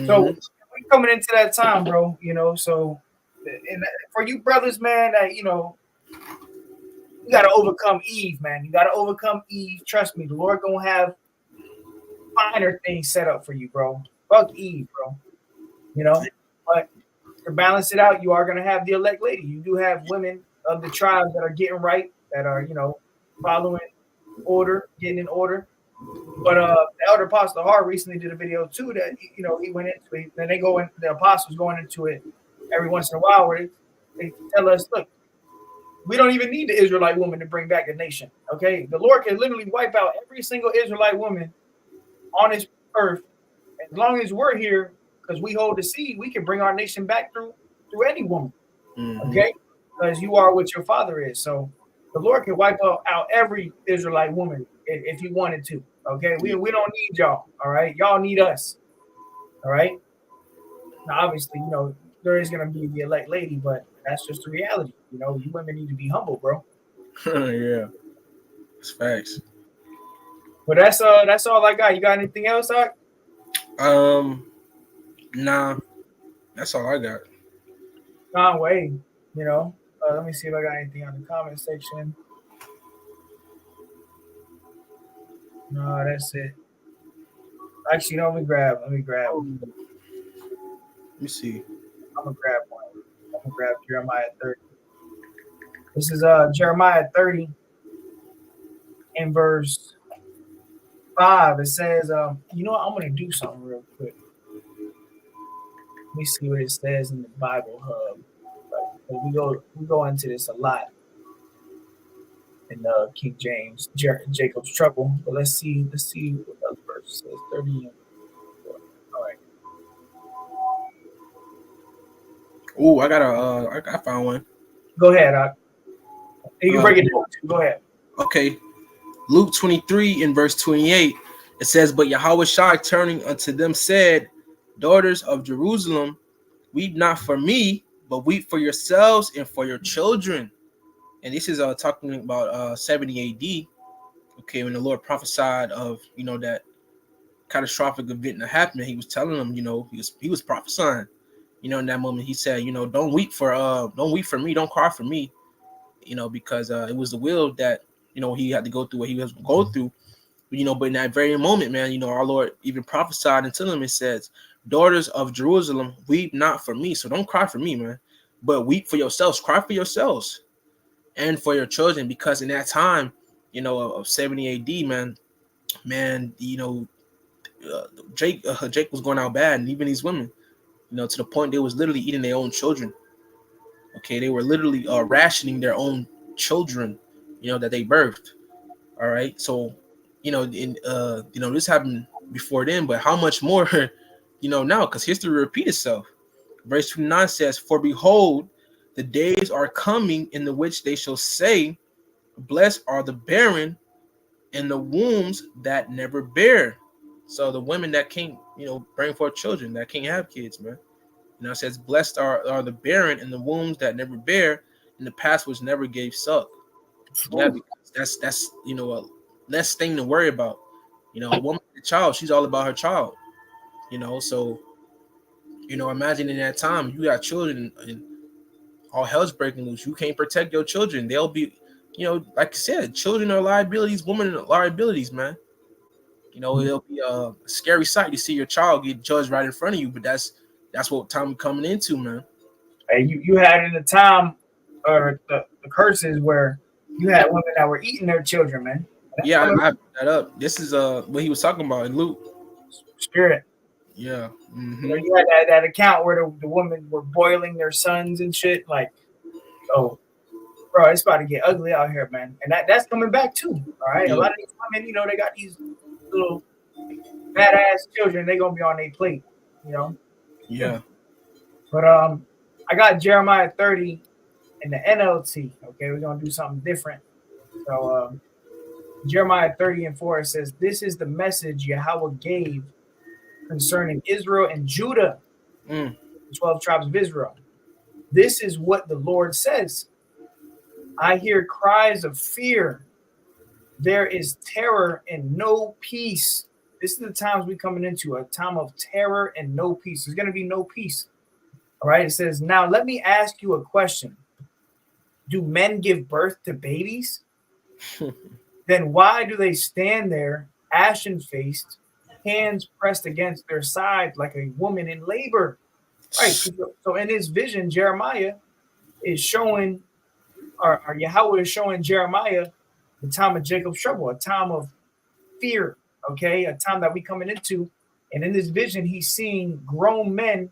So we coming into that time, bro. So and for you brothers, man, that you gotta overcome Eve, man. You gotta overcome Eve. Trust me, the Lord gonna have finer things set up for you, bro. Fuck Eve, bro. But to balance it out, you are gonna have the elect lady. You do have women of the tribes that are getting right, that are following order, getting in order. But the Elder Apostle Hart recently did a video too that he went into it. Then the apostles going into it every once in a while where they tell us, look, we don't even need the Israelite woman to bring back a nation. Okay, the Lord can literally wipe out every single Israelite woman on this earth as long as we're here, because we hold the seed. We can bring our nation back through any woman. Okay, because you are what your father is. So the Lord can wipe out every Israelite woman if He wanted to. Okay, we don't need y'all. All right, y'all need us. All right. Now, obviously, there is gonna be the elect lady, but that's just the reality. You know, you women need to be humble, bro. Yeah, it's facts. But that's all I got. You got anything else, Doc? Nah, that's all I got. Conway, you know. Let me see if I got anything on the comment section. No, that's it. Actually, no, let me grab. Let me see. I'm gonna grab one. I'm gonna grab Jeremiah 30. This is Jeremiah 30 in verse 5. It says, you know what? I'm gonna do something real quick. Let me see what it says in the Bible Hub. We go into this a lot in King James, Jacob's trouble. But let's see what the other verse says. 30. All right. Oh, I found one. Go ahead. You can break it down too. Go ahead. Okay. Luke 23 in verse 28. It says, "But Yahweh Shai turning unto them said, Daughters of Jerusalem, weep not for me, but weep for yourselves and for your children." And this is talking about 70 AD. Okay, when the Lord prophesied of that catastrophic event that happened, he was telling them, he was prophesying. In that moment, he said, don't weep for me, don't cry for me, because it was the will that he had to go through what he was going to go through. But in that very moment, man, our Lord even prophesied unto them. It says, "Daughters of Jerusalem, weep not for me." So don't cry for me, man, but weep for yourselves. Cry for yourselves and for your children, because in that time, of 70 AD, man, Jake was going out bad, and even these women, to the point they was literally eating their own children. Okay, they were literally rationing their own children, that they birthed. All right, so this happened before then, but how much more, now, because history repeats itself. Verse 29 says, "For behold, the days are coming in the which they shall say, Blessed are the barren and the wombs that never bear." So the women that can't, bring forth children, that can't have kids, man. It says, "Blessed are the barren and the wombs that never bear, and the past which never gave suck." Yeah, because that's a less thing to worry about. A woman, a child, she's all about her child. So imagine in that time you got children and all hell's breaking loose. You can't protect your children. They'll be, like I said, children are liabilities, women are liabilities, man. It'll be a scary sight to see your child get judged right in front of you, but that's what time we're coming into, man. Hey, you had in the time or the curses where you had women that were eating their children, man. Yeah, I brought that up. This is what he was talking about in Luke. Spirit. Yeah. Mm-hmm. You had that account where the women were boiling their sons and shit. Like, oh, bro, it's about to get ugly out here, man. And that's coming back too. All right. Yeah. A lot of these women, they got these little badass children. They're gonna be on their plate, Yeah. But I got Jeremiah 30 in the NLT. Okay, we're gonna do something different. So Jeremiah 30 and 4, it says, "This is the message Yahweh gave concerning Israel and Judah, the 12 tribes of Israel. This is what the Lord says. I hear cries of fear. There is terror and no peace." This is the times we're coming into, a time of terror and no peace. There's going to be no peace. All right. It says, "Now let me ask you a question. Do men give birth to babies? Then why do they stand there ashen-faced, hands pressed against their side like a woman in labor?" Right. So in this vision, Jeremiah is showing, or Yahweh is showing Jeremiah the time of Jacob's trouble, a time of fear, okay, a time that we coming into. And in this vision, he's seeing grown men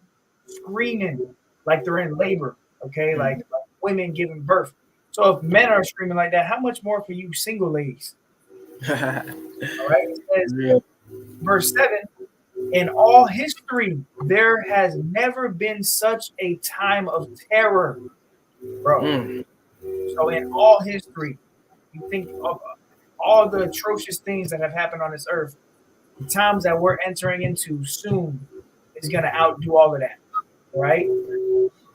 screaming like they're in labor, okay, like women giving birth. So if men are screaming like that, how much more for you single ladies? All right. It says, verse 7, "In all history, there has never been such a time of terror." Bro. So in all history, you think of all the atrocious things that have happened on this earth, the times that we're entering into soon is going to outdo all of that, right?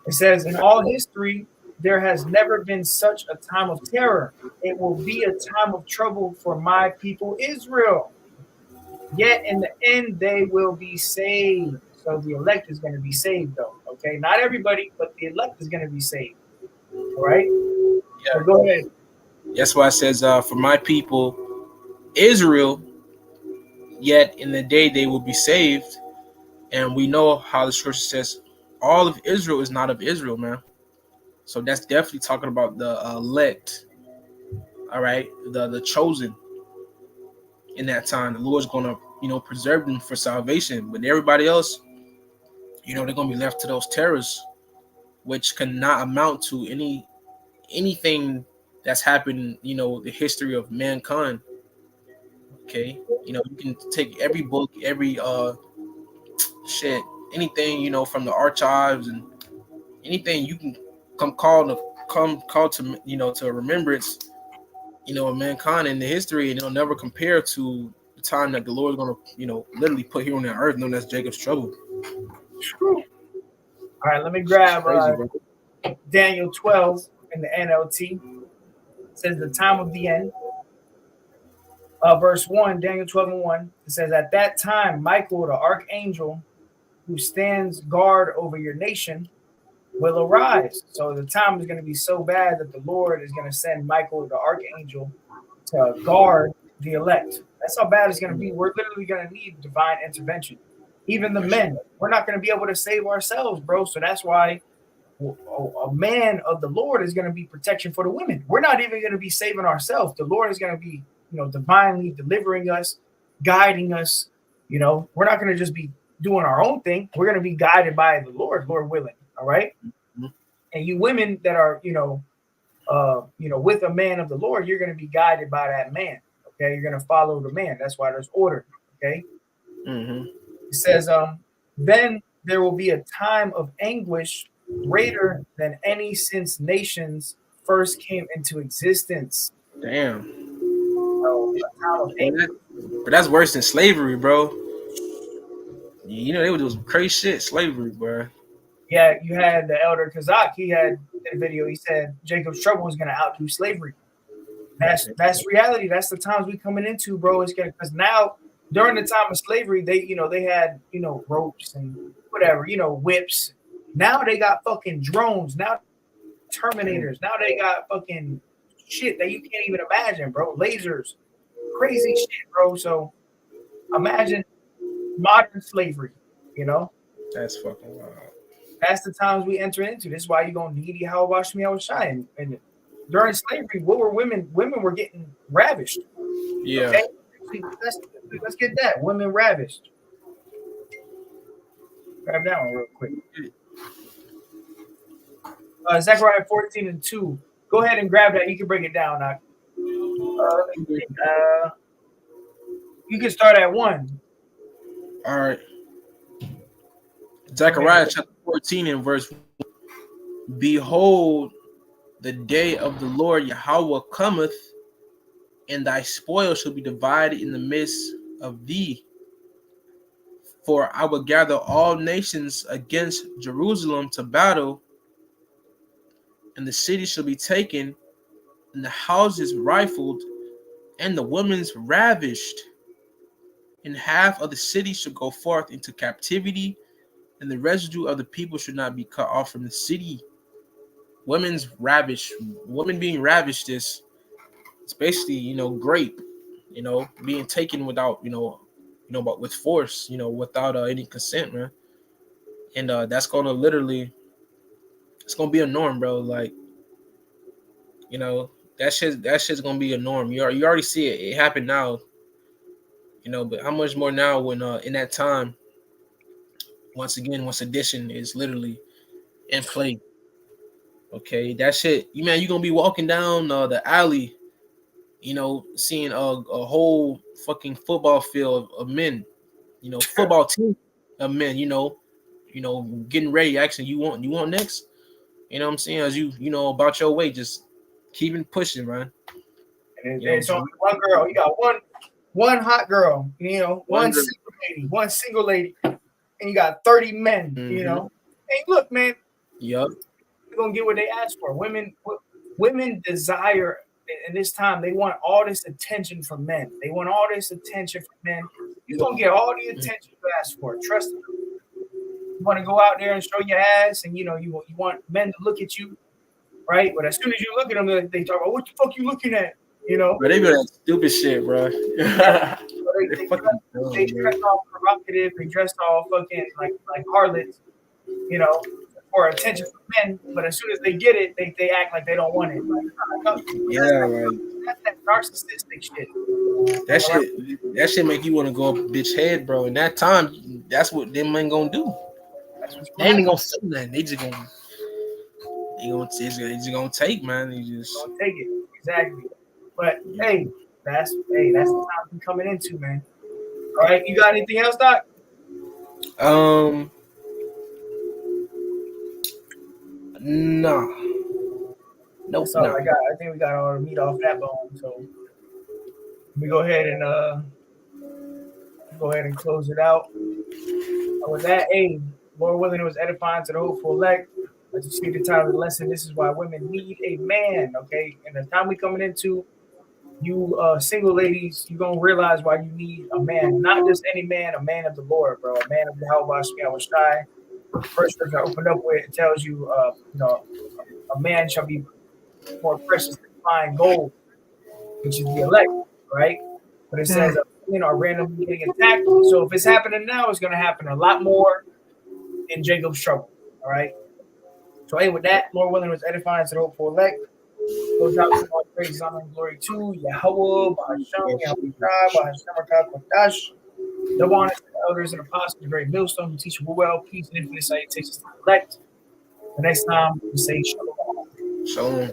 It says, in all history, there has never been such a time of terror. It will be a time of trouble for my people Israel. Yet in the end, they will be saved. So the elect is going to be saved, though. Okay, not everybody, but the elect is going to be saved. All right. So Yeah. go ahead. That's why it says, for my people Israel, yet in the day they will be saved. And we know how the scripture says all of Israel is not of Israel, man. So that's definitely talking about the elect. All right, the chosen. In that time, the Lord's gonna, preserve them for salvation. But everybody else, they're gonna be left to those terrors, which cannot amount to anything that's happened, the history of mankind. Okay, you can take every book, every shit, anything, from the archives and anything you can come call to, to remembrance, of mankind in the history, and it'll never compare to the time that the Lord is gonna, literally put here on the earth, known as Jacob's trouble. All right, let me grab Crazy, bro. Daniel 12 in the NLT. It says the time of the end. Verse 1, Daniel 12 and 1. It says, at that time, Michael, the archangel who stands guard over your nation, will arise. So the time is going to be so bad that the Lord is going to send Michael, the archangel, to guard the elect. That's how bad it's going to be. We're literally going to need divine intervention. Even the men, we're not going to be able to save ourselves, bro. So that's why a man of the Lord is going to be protection for the women. We're not even going to be saving ourselves. The Lord is going to be, divinely delivering us, guiding us. We're not going to just be doing our own thing. We're going to be guided by the Lord, Lord willing. All right. Mm-hmm. And you women that are, with a man of the Lord, you're going to be guided by that man. Okay. You're going to follow the man. That's why there's order. Okay. Mm-hmm. It says, then there will be a time of anguish greater than any since nations first came into existence. Damn. But that's worse than slavery, bro. They would do some crazy shit, slavery, bro. Yeah, you had the elder Kazak. He had a video. He said Jacob's trouble was going to outdo slavery. That's reality. That's the times we coming into, bro. It's gonna, because now during the time of slavery, they had ropes and whatever, whips. Now they got fucking drones. Now Terminators. Now they got fucking shit that you can't even imagine, bro. Lasers, crazy shit, bro. So imagine modern slavery. That's fucking wild. That's the times we enter into. This is why you're gonna need Yahweh Shemi Shai. And during slavery, what were women? Women were getting ravished. Yeah. Okay? Let's get that. Women ravished. Grab that one real quick. Zechariah 14 and 2. Go ahead and grab that. You can break it down now. You can start at 1. All right. Zechariah chapter 14 and verse 1. Behold, the day of the Lord Yahweh cometh, and thy spoil shall be divided in the midst of thee. For I will gather all nations against Jerusalem to battle, and the city shall be taken, and the houses rifled, and the women's ravished. And half of the city shall go forth into captivity, and the residue of the people should not be cut off from the city. Women's ravished. Women being ravished is, it's basically, grape, being taken without, but with force, without any consent, man. And that's gonna literally, it's gonna be a norm, bro. Like, that shit's gonna be a norm. You already see it. It happened now, but how much more now when in that time, once again, when sedition is literally in play. Okay, that shit, you're gonna be walking down the alley, seeing a whole fucking football field of men, football team of men, getting ready, asking you want next, what I'm saying, as you about your way, just keeping pushing, man. And so one girl, you got one hot girl, one single lady, and you got 30 men, And look, man, Yup. They're gonna get what they ask for. Women desire in this time. They want all this attention from men. They want all this attention from men. You're gonna get all the attention you ask for. Trust me. You want to go out there and show your ass, and you want men to look at you, right? But as soon as you look at them, they talk about what the fuck you looking at, you know? But they do that stupid shit, bro. They dress all provocative. They dress all fucking like harlots, you know, for attention from men. But as soon as they get it, they act like they don't want it. That's that narcissistic shit. That shit make you want to go up a bitch head, bro. And that time, that's what them men gonna do. They ain't gonna say nothing. They just gonna take, man. They just gonna take it. Exactly. But hey, that's the time we're coming into, man. All right, you got anything else, Doc? No. Nope. That's all I got. I think we got all the meat off that bone. So we go ahead and close it out. And with that, hey, Lord willing, it was edifying to the hopeful elect. As you see the title of the lesson, this is why women need a man. Okay, and the time we coming into, you single ladies, you gonna realize why you need a man, not just any man, a man of the Lord, bro, a man of the Yahweh Shai. First scripture I opened up with, it tells you, a man shall be more precious than fine gold, which is the elect, right? But it says women are randomly getting attacked. So if it's happening now, it's gonna happen a lot more in Jacob's trouble. All right. So hey, with that, Lord willing, was edifying to the hopeful elect. Goes out to all praise, honor, and glory to Yahweh, Bahasham, Yahweh, Bahasham, Kodash. The one the elders and apostles, the great millstone, who teach well, peace, and infinite salutations to the elect. The next time we say shalom. Shalom.